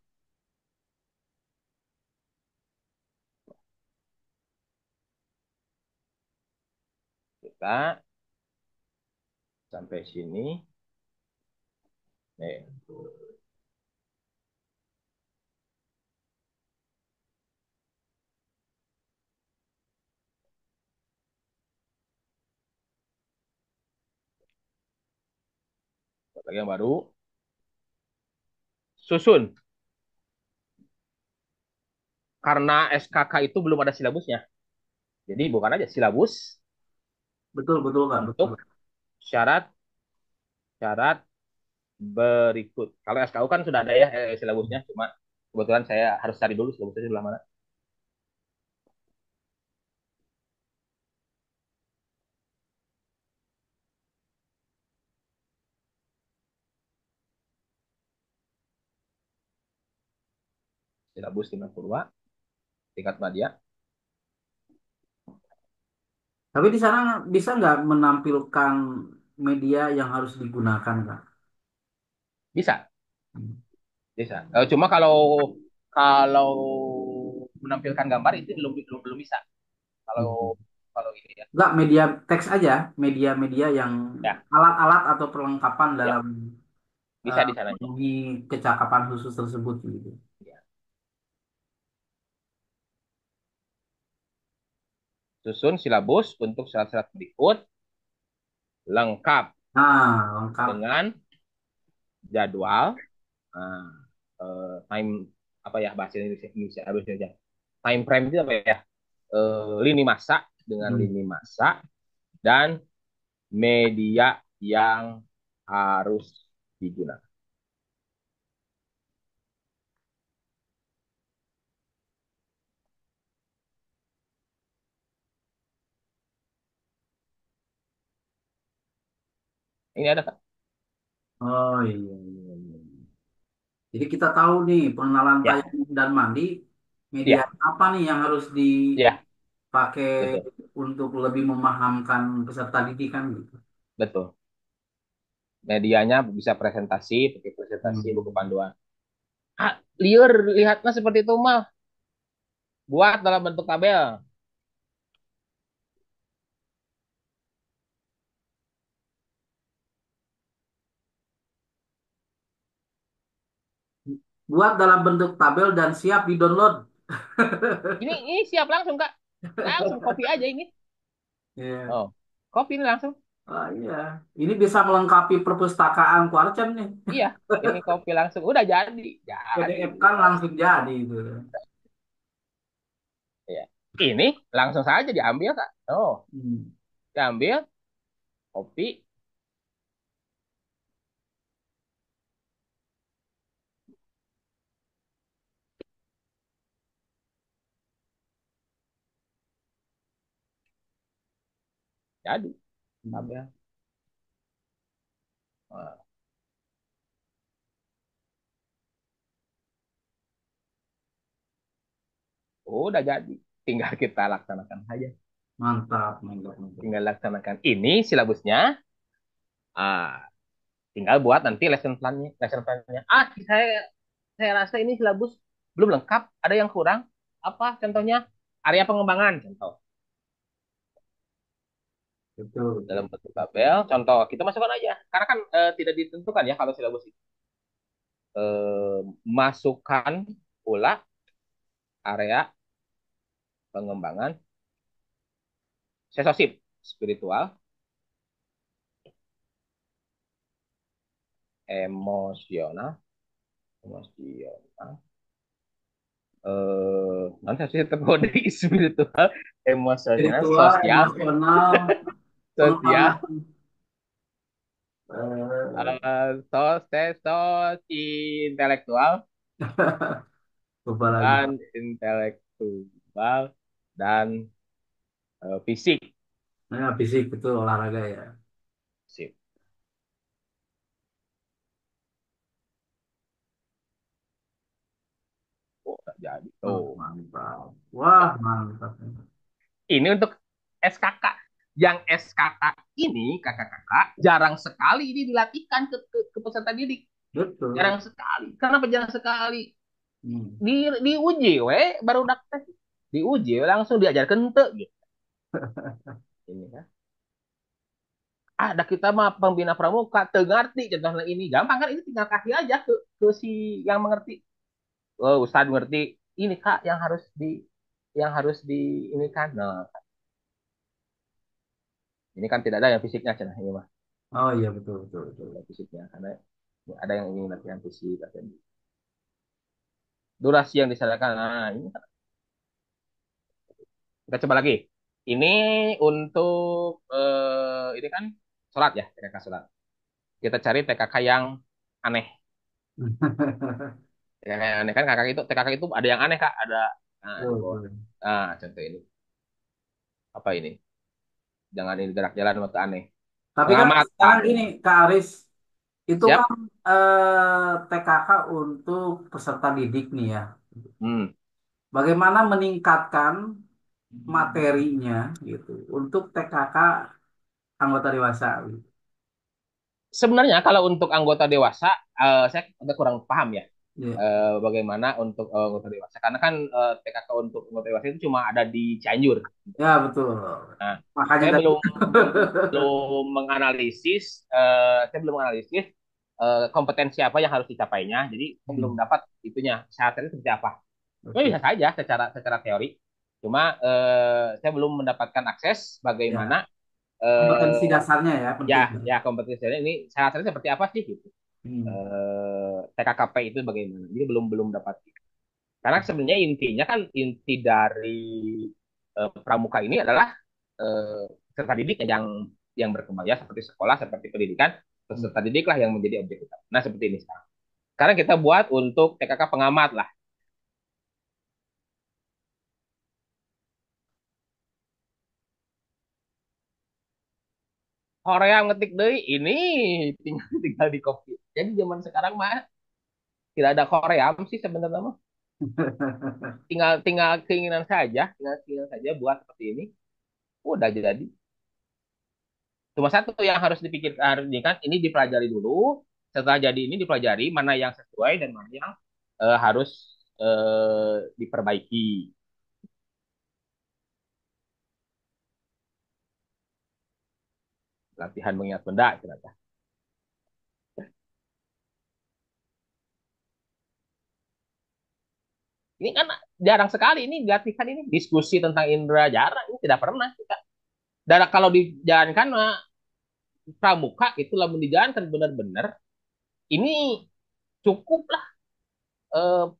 Kita sampai sini. Nih, lagi yang baru. Susun karena SKK itu belum ada silabusnya. Jadi bukan aja silabus Betul, betul, Kak. Betul. untuk syarat-syarat berikut. Kalau SKU kan sudah ada ya silabusnya, cuma kebetulan saya harus cari dulu silabusnya sebelah mana. Silabus Timnas Purwa, tingkat media. Tapi di sana bisa nggak menampilkan media yang harus digunakan, Kak? Bisa, bisa. Cuma kalau kalau menampilkan gambar itu belum bisa. Hmm. Kalau kalau ini ya. Nggak, media teks aja, media-media yang Ya, alat-alat atau perlengkapan ya, dalam bisa di sananya. memenuhi kecakapan khusus tersebut gitu. Ya. Susun silabus untuk syarat-syarat berikut lengkap Nah, lengkap. dengan jadwal, nah, time apa ya bahasa Indonesia, Indonesia. Time frame itu apa ya? Lini masa dengan Hmm. lini masa dan media yang harus digunakan. Ini ada Kak? Oh iya, iya, iya. Jadi kita tahu nih pengenalan Ya, tayang dan mandi, media ya, apa nih yang harus ya, dipakai betul, untuk lebih memahamkan peserta didik kan gitu. betul. Medianya bisa presentasi, pakai presentasi buku Hmm. panduan. Ah, liur lihatnya seperti itu mah. Buat dalam bentuk tabel. Buat dalam bentuk tabel dan siap di-download. Ini siap langsung Kak. Langsung copy aja ini. Iya. Oh, copy ini langsung. Ah, iya. Ini bisa melengkapi perpustakaan Kuarcem nih. Iya, ini copy langsung. Udah jadi. Jadi. PDF kan langsung jadi itu. Ya. Ini langsung saja diambil Kak. Oh, Hmm. diambil, copy, jadi. Hmm. Tabel. Nah, udah jadi. Tinggal kita laksanakan saja. Mantap, mantap, mantap. Tinggal laksanakan. Ini silabusnya. Ah, tinggal buat nanti lesson plan-nya. Lesson plan-nya. Ah, saya rasa ini silabus belum lengkap. Ada yang kurang. Apa contohnya? Area pengembangan. Contoh. Betul, Dalam betul. bentuk tabel. Contoh. Kita masukkan aja. Karena kan tidak ditentukan ya kalau silabus itu. Masukkan pula area pengembangan sesosip spiritual, emosional, emosional, nanti saya terkode spiritual, emosional, Spiritual, sosial, emosional, sosial, pengembangan eh, intelektual apa lagi? dan intelektual dan fisik. Nah, fisik betul olahraga ya. Sip. Oh, tak jadi. Oh, Oh. mantap. Wah, mantap. Ini untuk SKK. Yang SKK ini, kakak-kakak, jarang sekali ini dilatihkan ke peserta didik. Betul. Jarang sekali. Kenapa jarang sekali? Hmm. Diuji we baru dak diuji we, langsung diajarkan ente gitu. Ini kan. Ah, dah kita mah pembina pramuka tengarti contohnya ini gampang kan ini tinggal kasih aja ke si yang mengerti. Oh, Ustadz mengerti ini Kak yang harus di ini kan. Nah, ini kan tidak ada yang fisiknya cenah ini mah. Oh iya, betul, betul, betul. Ada fisiknya karena ada yang ingin latihan fisik latihan. Durasi yang disarankan nah ini kan. Kita coba lagi. Ini untuk ini kan sholat ya, TKK sholat. Kita cari TKK yang aneh. TKK yang aneh kan TKK itu ada yang aneh Kak, ada nah di Betul, bawah. betul. Contoh ini. Apa ini? Jangan ini gerak jalan waktu aneh. Tapi kan sekarang Pengamatan. gini, Kak Aris, itu kan Siap? TKK untuk peserta didik nih ya. Hmm. Bagaimana meningkatkan materinya gitu untuk TKK anggota dewasa gitu. Sebenarnya kalau untuk anggota dewasa, saya agak kurang paham ya. Iya. Bagaimana untuk anggota dewasa? Karena kan TKK untuk anggota dewasa itu cuma ada di Cianjur. Ya, betul. Nah, Makanya saya tadi. belum menganalisis, kompetensi apa yang harus dicapainya. Jadi saya belum Hmm, dapat itunya syaratnya seperti apa. Cuma oke. bisa saja secara teori. Cuma saya belum mendapatkan akses Ya, bagaimana kompetensi eh, dasarnya ya penting. ya kompetensinya ini syaratnya seperti apa sih gitu. Hmm. TKKP itu bagaimana? Jadi belum belum dapat. Karena sebenarnya intinya kan inti dari pramuka ini adalah peserta didik yang berkembang ya seperti sekolah, seperti pendidikan, peserta didik lah yang menjadi objek utama. Nah seperti ini sekarang. Sekarang kita buat untuk TKK pengamat lah. Korea ngetik deh ini tinggal tinggal di copy. Jadi zaman sekarang mah tidak ada Korea sih sebenarnya mah. Tinggal tinggal tinggal keinginan saja buat seperti ini. Udah jadi. Cuma satu yang harus dipikirkan harus ini kan ini dipelajari dulu. Setelah jadi ini dipelajari mana yang sesuai dan mana yang harus diperbaiki. Latihan mengingat benda ternyata. Ini kan jarang sekali ini dilatihkan ini diskusi tentang indera jarang ini tidak pernah kita. Dan kalau dijalankan pramuka itulah dijalankan benar-benar ini cukup lah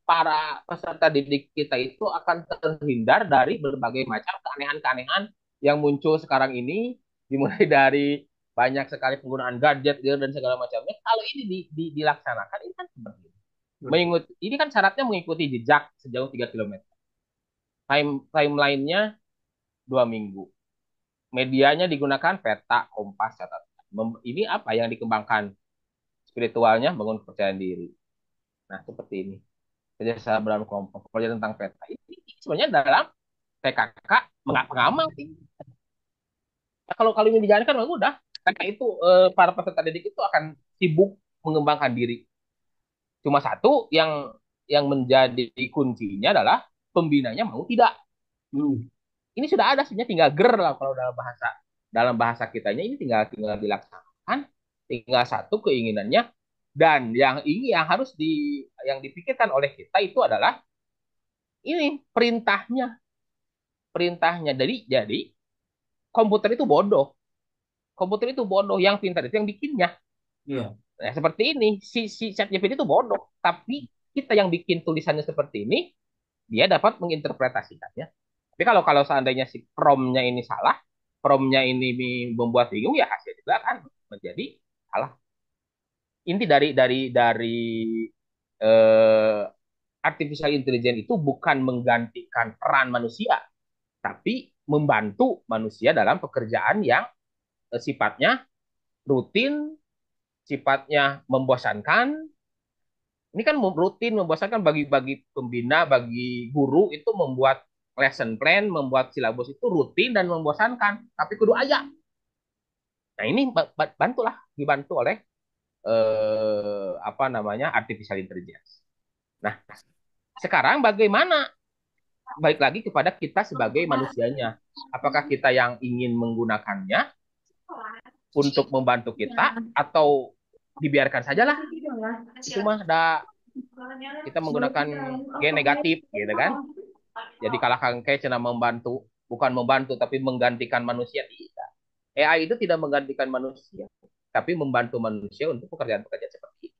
para peserta didik kita itu akan terhindar dari berbagai macam keanehan-keanehan yang muncul sekarang ini, dimulai dari banyak sekali penggunaan gadget dan segala macamnya. Kalau ini dilaksanakan, ini kan seperti ini. Betul. Ini kan syaratnya mengikuti jejak sejauh 3 km. Timelinenya 2 minggu. Medianya digunakan peta, kompas, catatan. Ini apa yang dikembangkan spiritualnya, bangun kepercayaan diri. Nah, seperti ini kerjasama dalam kelompok kerja tentang peta ini sebenarnya dalam PKK pengamal sih. Nah, kalau kali ini dijalankan memang udah karena itu para peserta didik itu akan sibuk mengembangkan diri. Cuma satu yang menjadi kuncinya adalah pembinanya mau tidak. Hmm. Ini sudah ada sebenarnya tinggal ger lah kalau dalam bahasa kitanya ini tinggal tinggal dilaksanakan. Tinggal satu keinginannya dan yang harus yang dipikirkan oleh kita itu adalah ini perintahnya. Jadi komputer itu bodoh. Komputer itu bodoh. Yang pintar itu yang bikinnya. Iya. Nah, seperti ini. Si ChatGPT itu bodoh. Tapi kita yang bikin tulisannya seperti ini, dia dapat menginterpretasikannya. Tapi kalau kalau seandainya si promnya ini salah, promnya ini membuat bingung, ya hasil juga akan menjadi salah. Inti dari eh, artificial intelligence itu bukan menggantikan peran manusia, tapi membantu manusia dalam pekerjaan yang sifatnya rutin, sifatnya membosankan. Ini kan rutin, membosankan bagi pembina, bagi guru itu membuat lesson plan, membuat silabus itu rutin dan membosankan, tapi kudu aja. Nah ini bantulah, dibantu oleh apa namanya artificial intelligence. Nah sekarang bagaimana? Baik lagi kepada kita sebagai manusianya. Apakah kita yang ingin menggunakannya untuk membantu kita atau dibiarkan sajalah itu mah ada kita menggunakan gen negatif gitu kan jadi kalah kangke cina membantu bukan membantu tapi menggantikan manusia tidak AI itu tidak menggantikan manusia tapi membantu manusia untuk pekerjaan-pekerjaan seperti itu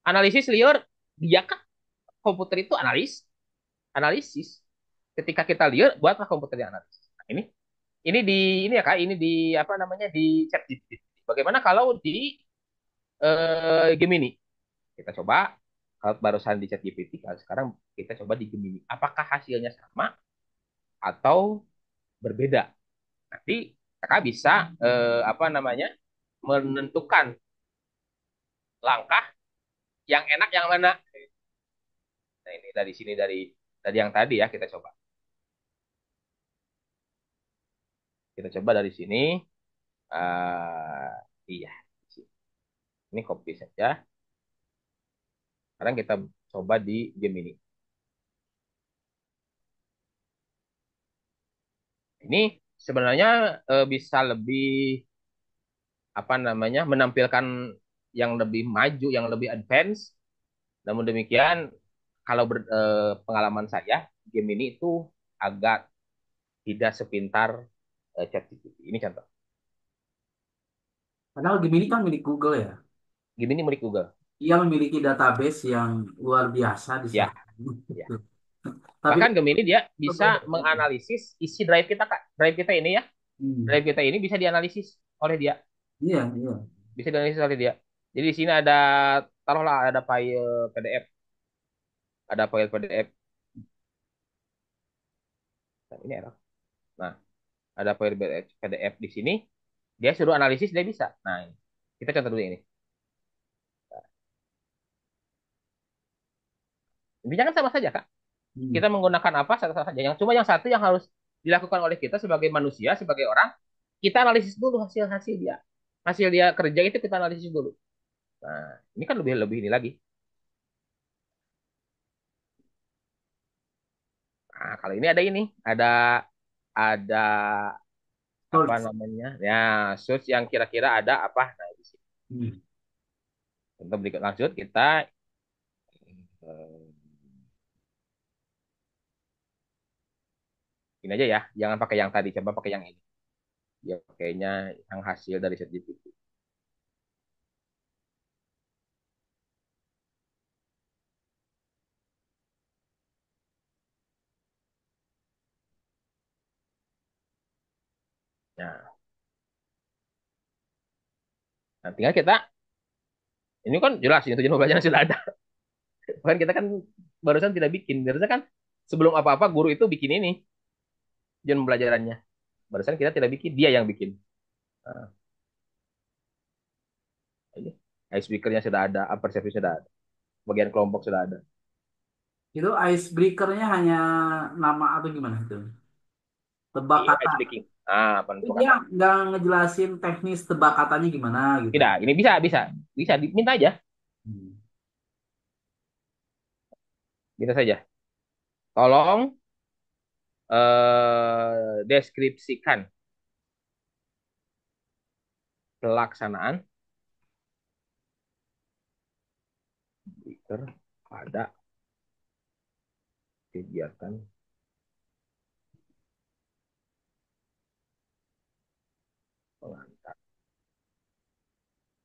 analisis liur dia kan komputer itu analisis Ketika kita lihat, buatlah komputer yang analisis. Nah, ini di ini ya Kak, ini di apa namanya di ChatGPT. Bagaimana kalau di Gemini? Kita coba kalau barusan di ChatGPT, kalau sekarang kita coba di Gemini. Apakah hasilnya sama atau berbeda? Nanti kakak bisa apa namanya menentukan langkah yang enak yang mana. Nah ini dari sini dari yang tadi ya kita coba. Kita coba dari sini. Iya, ini copy saja. Sekarang kita coba di Gemini. Ini sebenarnya bisa lebih apa namanya menampilkan yang lebih maju, yang lebih advance. Namun demikian, kalau pengalaman saya, Gemini itu agak tidak sepintar ChatGPT. Ini contoh. Padahal Gemini kan milik Google ya. Gemini milik Google. Ia memiliki database yang luar biasa di Ya, sana. ya. Tapi Bahkan kan Gemini dia bisa berbeda. menganalisis isi drive kita, Kak. Drive kita ini ya. Hmm. Drive kita ini bisa dianalisis oleh dia. Iya, iya. Bisa dianalisis oleh dia. Jadi di sini ada taruhlah ada file PDF, ada file PDF. Nah, ini error. Nah, ada file PDF di sini. Dia suruh analisis dia bisa. Nah, ini. Kita contoh dulu ini. Intinya kan sama saja, Kak. Hmm. Kita menggunakan apa satu saja. Yang cuma yang satu yang harus dilakukan oleh kita sebagai manusia, sebagai orang, kita analisis dulu hasil-hasil dia. Hasil dia kerja itu kita analisis dulu. Nah, ini kan lebih lebih ini lagi. Nah, kalau ini ada apa Search. namanya? Ya, search yang kira-kira ada apa? Nah, di sini. Hmm. Untuk berikut lanjut kita eh, ini aja ya. Jangan pakai yang tadi, coba pakai yang ini. Ya, pakainya yang hasil dari ChatGPT. Nah, nah, tinggal kita ini kan jelas ini tujuan pembelajaran sudah ada. Kan kita kan barusan tidak bikin. Barusan kan sebelum apa-apa guru itu bikin ini tujuan pembelajarannya. Barusan kita tidak bikin, dia yang bikin. Nah, ini icebreaker-nya sudah ada, persepsi sudah ada, bagian kelompok sudah ada. Itu icebreaker-nya hanya nama atau gimana itu? Tebak Iya, kata. icebreaking. Ah, Tapi penentu dia kata. nggak ngejelasin teknis tebak katanya gimana gitu. Tidak, ini bisa, bisa, bisa diminta aja, Hmm. bisa saja. Tolong deskripsikan pelaksanaan pada kegiatan pengantar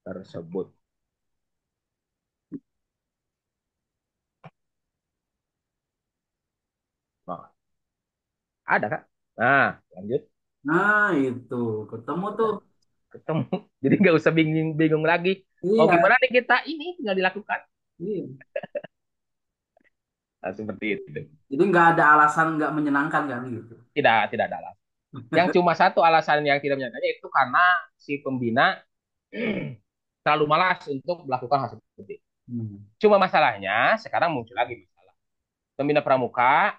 tersebut. Nah, ada kak. Nah, lanjut. Nah, itu ketemu tuh. Udah ketemu. Jadi nggak usah bingung-bingung lagi. Mau Iya, gimana nih kita ini tinggal dilakukan. iya. Nah, seperti itu. Jadi nggak ada alasan nggak menyenangkan kan gitu. Tidak ada alasan. Yang cuma satu alasan yang tidak menyenangkannya itu karena si pembina terlalu malas untuk melakukan hal seperti itu. Hmm. Cuma masalahnya sekarang muncul lagi masalah. Pembina pramuka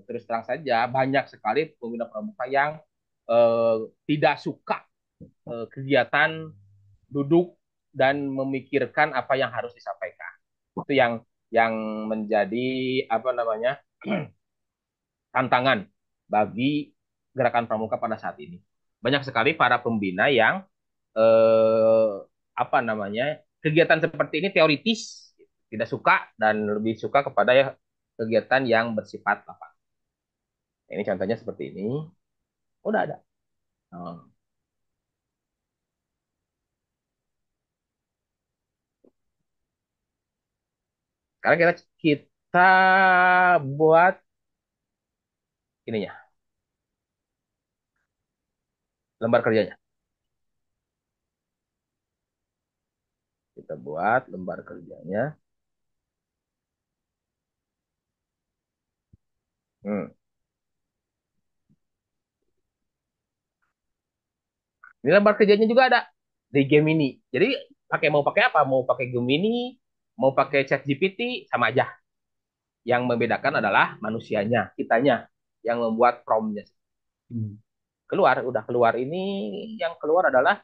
terus terang saja banyak sekali pembina pramuka yang eh, tidak suka kegiatan duduk dan memikirkan apa yang harus disampaikan. Itu yang menjadi apa namanya tantangan bagi gerakan pramuka pada saat ini. Banyak sekali para pembina yang eh, apa namanya kegiatan seperti ini teoritis, tidak suka dan lebih suka kepada ya, kegiatan yang bersifat lapangan. Ini contohnya seperti ini. Udah ada. Oh. Sekarang kita buat ininya, lembar kerjanya. Kita buat lembar kerjanya. Hmm. Ini lembar kerjanya juga ada di Gemini. Jadi mau pakai apa? Mau pakai Gemini, mau pakai ChatGPT sama aja. Yang membedakan adalah manusianya, kitanya yang membuat promnya. Hmm. Keluar, udah keluar ini yang keluar adalah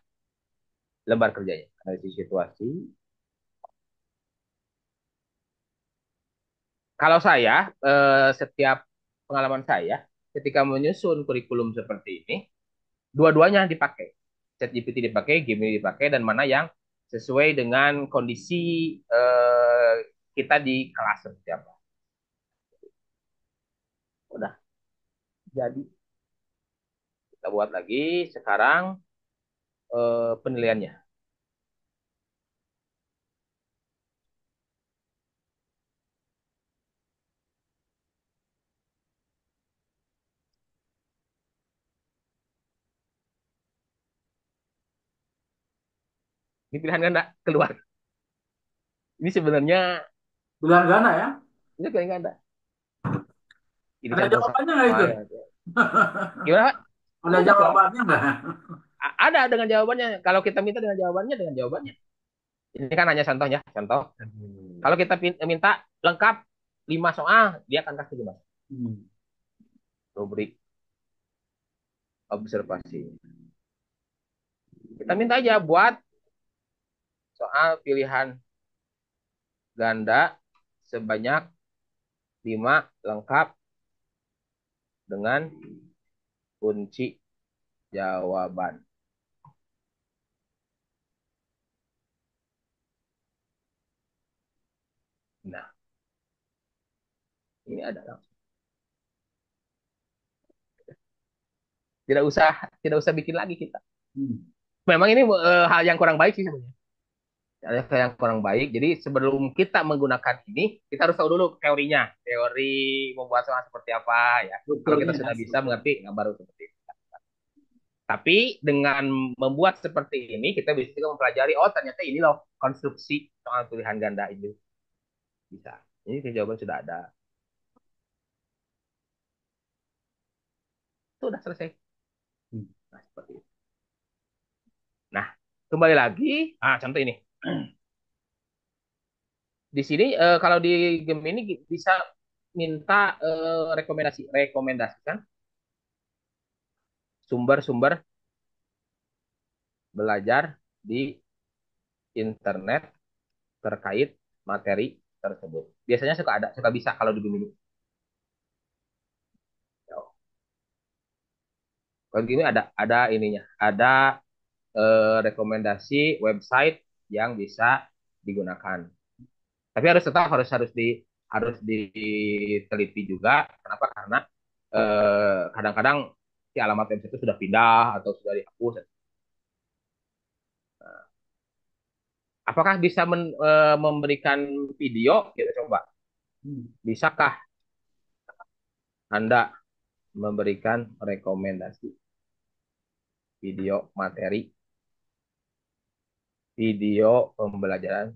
lembar kerjanya. Analisis situasi. Kalau saya, setiap pengalaman saya, ketika menyusun kurikulum seperti ini, dua-duanya dipakai. ChatGPT dipakai, Gemini dipakai, dan mana yang sesuai dengan kondisi kita di kelas seperti apa. Udah jadi. Kita buat lagi sekarang penilaiannya. Ini pilihan ganda keluar. Ini sebenarnya Pilihan ganda ya? ini pilihan ganda. Ini Ada contoh jawabannya nggak sama. itu? Gimana Pak? Ada Udah keluar. jawabannya nggak? Ada dengan jawabannya. Kalau kita minta dengan jawabannya, dengan jawabannya. Ini kan hanya contohnya, contoh. Kalau kita minta lengkap 5 soal, dia akan kasih 5. Hmm. Rubrik observasi. Kita minta aja buat soal pilihan ganda sebanyak 5 lengkap dengan kunci jawaban. Nah, ini ada langsung. Tidak usah bikin lagi kita. Hmm. Memang ini hal yang kurang baik sih sebenarnya. Ada yang kurang baik. Jadi sebelum kita menggunakan ini, kita harus tahu dulu teorinya. Teori membuat soal seperti apa ya. Kalau kita Strukturnya ya, sudah bisa struktur. mengerti, nggak baru seperti itu. Tapi dengan membuat seperti ini, kita bisa juga mempelajari, oh ternyata ini loh konstruksi soal pilihan ganda itu. Bisa. Ini jawaban sudah ada. Itu udah selesai. Hmm. Nah, seperti itu. Nah, kembali lagi. Contoh ini. Di sini kalau di game ini bisa minta rekomendasikan sumber-sumber belajar di internet terkait materi tersebut. Biasanya suka bisa kalau di game ini. Kalau gini ada ininya, ada rekomendasi website yang bisa digunakan. Tapi harus diteliti juga. Kenapa? Karena kadang-kadang si alamat website itu sudah pindah atau sudah dihapus. Apakah bisa memberikan video? Kita coba. Hmm. Bisakah Anda memberikan rekomendasi video pembelajaran?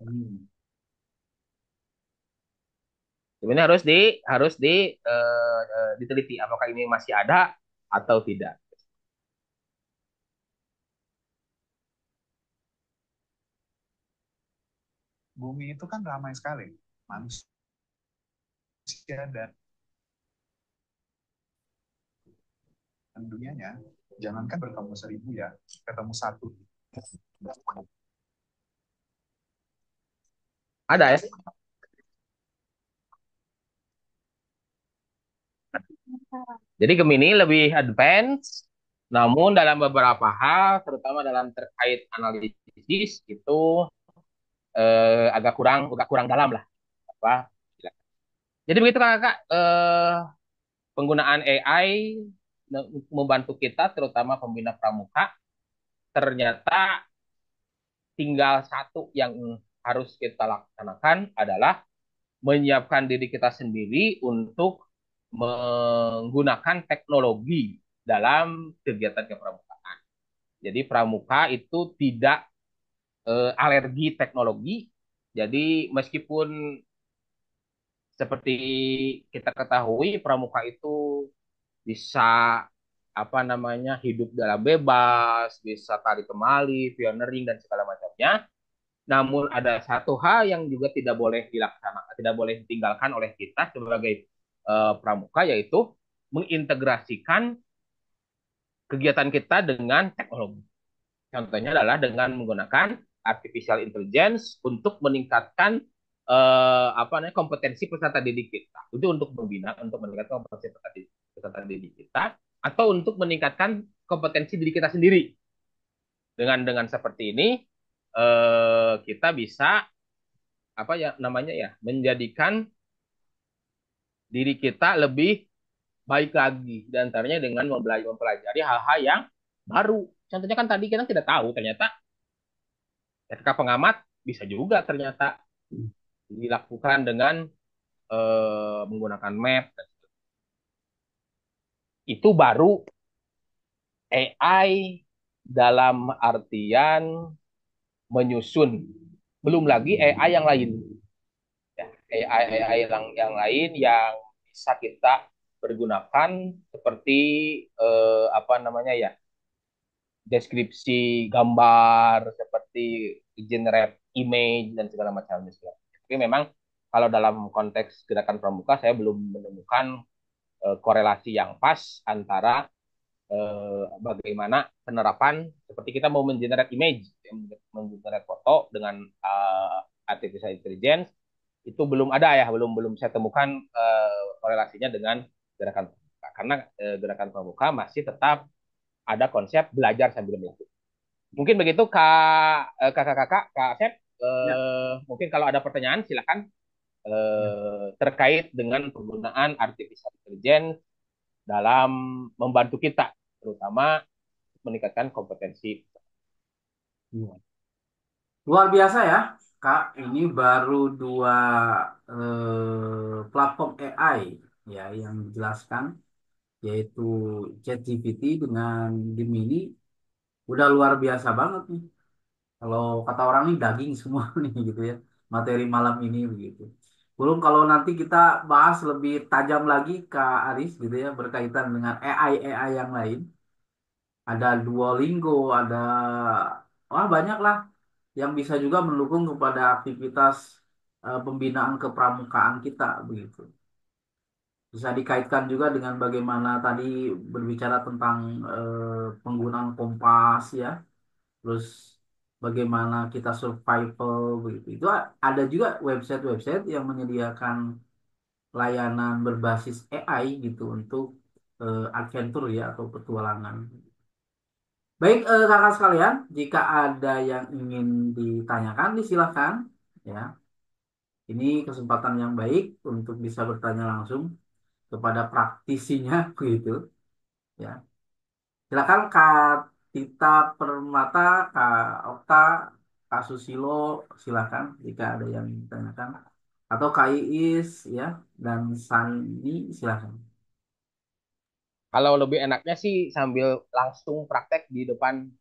Hmm. Sebenarnya diteliti apakah ini masih ada atau tidak. Bumi itu kan ramai sekali manusia dan dunianya. Jangankan bertemu 1.000 ya, ketemu satu. Ada ya. Jadi Gemini lebih advance, namun dalam beberapa hal, terutama dalam terkait analisis itu agak kurang dalam lah. Apa? Jadi begitu kakak, penggunaan AI membantu kita, terutama pembina pramuka, ternyata tinggal satu yang harus kita laksanakan adalah menyiapkan diri kita sendiri untuk menggunakan teknologi dalam kegiatan kepramukaan. Jadi pramuka itu tidak alergi teknologi. Jadi meskipun seperti kita ketahui pramuka itu bisa apa namanya hidup dalam bebas, bisa tali temali, pioneering dan segala macamnya. Namun ada satu hal yang juga tidak boleh dilaksanakan, tidak boleh ditinggalkan oleh kita sebagai pramuka, yaitu mengintegrasikan kegiatan kita dengan teknologi. Contohnya adalah dengan menggunakan artificial intelligence untuk meningkatkan apa namanya kompetensi peserta didik kita. Itu untuk membina, untuk meningkatkan kompetensi peserta didik kita, atau untuk meningkatkan kompetensi diri kita sendiri. Dengan seperti ini kita bisa apa ya namanya ya menjadikan diri kita lebih baik lagi dan antaranya dengan mempelajari hal-hal yang baru. Contohnya kan tadi kita tidak tahu ternyata ketika pengamat bisa juga ternyata dilakukan dengan menggunakan map. Itu baru AI dalam artian menyusun. Belum lagi AI yang lain. Ya, AI yang lain yang bisa kita pergunakan seperti apa namanya ya deskripsi gambar, seperti generate image dan segala macamnya. Tapi memang kalau dalam konteks gerakan pramuka saya belum menemukan korelasi yang pas antara bagaimana penerapan seperti kita mau mengenerate image, mengenerate foto dengan artificial intelligence itu belum ada ya, belum belum saya temukan korelasinya dengan gerakan pramuka karena gerakan pramuka masih tetap ada konsep belajar sambil melakukan. Mungkin begitu kakak-kakak, Kak Asep. Ya. Mungkin kalau ada pertanyaan silakan terkait dengan penggunaan artificial intelligence dalam membantu kita, terutama meningkatkan kompetensi. Luar biasa ya, Kak. Ini baru dua platform AI ya yang dijelaskan, yaitu ChatGPT dengan Gemini. Udah luar biasa banget nih. Kalau kata orang nih daging semua nih gitu ya. Materi malam ini begitu. Belum kalau nanti kita bahas lebih tajam lagi Kak Aris gitu ya berkaitan dengan AI yang lain. Ada Duolingo, ada wah banyak lah yang bisa juga mendukung kepada aktivitas pembinaan kepramukaan kita begitu. Bisa dikaitkan juga dengan bagaimana tadi berbicara tentang penggunaan kompas ya, terus bagaimana kita survival begitu. Itu ada juga website-website yang menyediakan layanan berbasis AI gitu untuk adventure ya atau petualangan. Baik, kakak sekalian, jika ada yang ingin ditanyakan, disilahkan. Ya, ini kesempatan yang baik untuk bisa bertanya langsung kepada praktisinya, begitu. Ya, silakan Kak Tita Permata, Kak Okta, Kak Susilo, silakan jika ada yang ditanyakan. Atau Kak Iis, ya, dan Sandi, silakan. Kalau lebih enaknya sih sambil langsung praktek di depan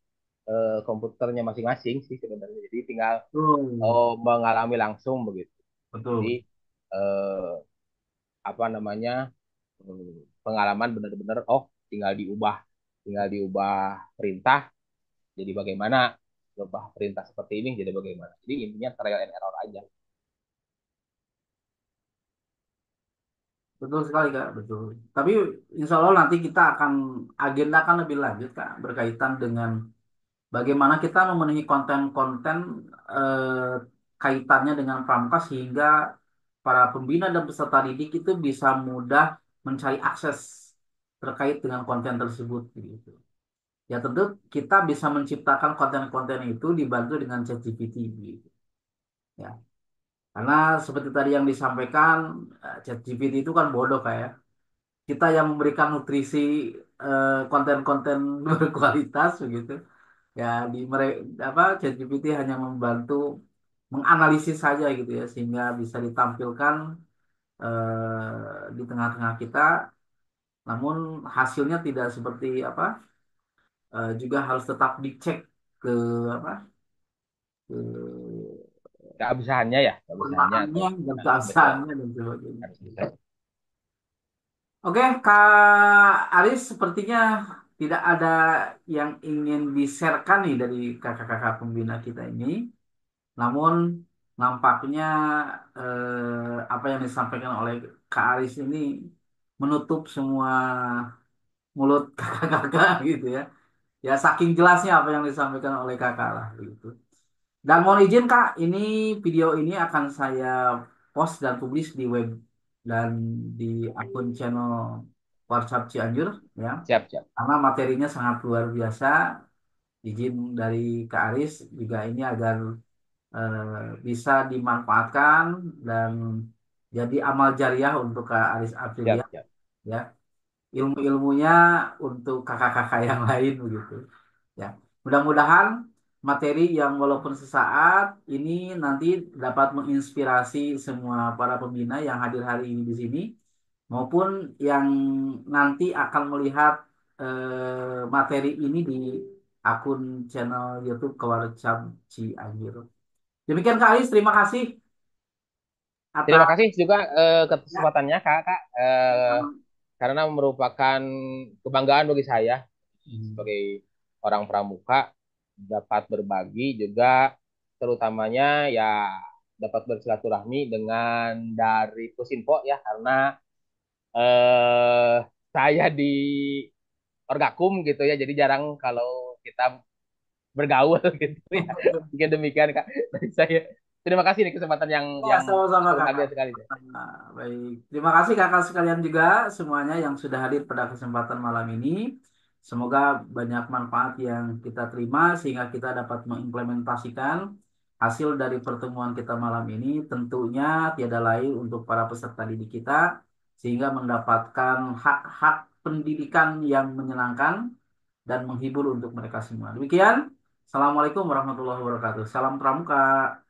komputernya masing-masing sih sebenarnya. Jadi tinggal Betul, mengalami langsung begitu. Jadi betul. eh, apa namanya pengalaman benar-benar oh tinggal diubah perintah jadi bagaimana, ubah perintah seperti ini jadi bagaimana. Jadi intinya trial and error aja. Betul sekali Kak, betul. Tapi insya Allah nanti kita akan agendakan lebih lanjut Kak berkaitan dengan bagaimana kita memenuhi konten-konten eh, kaitannya dengan pramuka sehingga para pembina dan peserta didik itu bisa mudah mencari akses terkait dengan konten tersebut gitu. Ya tentu kita bisa menciptakan konten-konten itu dibantu dengan ChatGPT gitu. Ya. Karena seperti tadi yang disampaikan ChatGPT itu kan bodoh kayak kita yang memberikan nutrisi konten-konten berkualitas begitu Ya di mereka apa ChatGPT hanya membantu menganalisis saja gitu ya sehingga bisa ditampilkan di tengah-tengah kita. Namun hasilnya tidak seperti apa juga harus tetap dicek ke apa ke Keabsahannya ya, keabsahannya atau kegunaannya dan nah, betul keabsahannya dan sebagainya. harus bisa. Oke, Kak Aris, sepertinya tidak ada yang ingin di-sharekan nih dari kakak-kakak pembina kita ini. Namun nampaknya apa yang disampaikan oleh Kak Aris ini menutup semua mulut kakak-kakak gitu ya. Ya saking jelasnya apa yang disampaikan oleh kakak lah gitu. Dan mohon izin Kak, ini video ini akan saya post dan publish di web dan di akun channel WhatsApp Cianjur ya. Siap, siap. Karena materinya sangat luar biasa. Izin dari Kak Aris juga ini agar bisa dimanfaatkan dan jadi amal jariah untuk Kak Aris Aprilia Siap, siap. ya. Ilmu-ilmunya untuk kakak-kakak yang lain begitu. Ya, mudah-mudahan materi yang walaupun sesaat ini nanti dapat menginspirasi semua para pembina yang hadir hari ini di sini maupun yang nanti akan melihat materi ini di akun channel YouTube Kewarcam Cianjur. Demikian Kak Aris, terima kasih Terima atas kasih juga ya, kesempatannya Kak, Kak. Karena merupakan kebanggaan bagi saya Hmm, sebagai orang pramuka dapat berbagi juga terutamanya ya dapat bersilaturahmi dengan dari Pusinfo ya karena eh saya di Orgakum gitu ya jadi jarang kalau kita bergaul gitu ya. Mungkin demikian Kak dari saya. Terima kasih nih kesempatan yang ya, sama-sama berharga kakak. sekali. Nah, baik, terima kasih kakak sekalian juga semuanya yang sudah hadir pada kesempatan malam ini. Semoga banyak manfaat yang kita terima sehingga kita dapat mengimplementasikan hasil dari pertemuan kita malam ini. Tentunya tiada lain untuk para peserta didik kita sehingga mendapatkan hak-hak pendidikan yang menyenangkan dan menghibur untuk mereka semua. Demikian, Assalamualaikum warahmatullahi wabarakatuh. Salam Pramuka.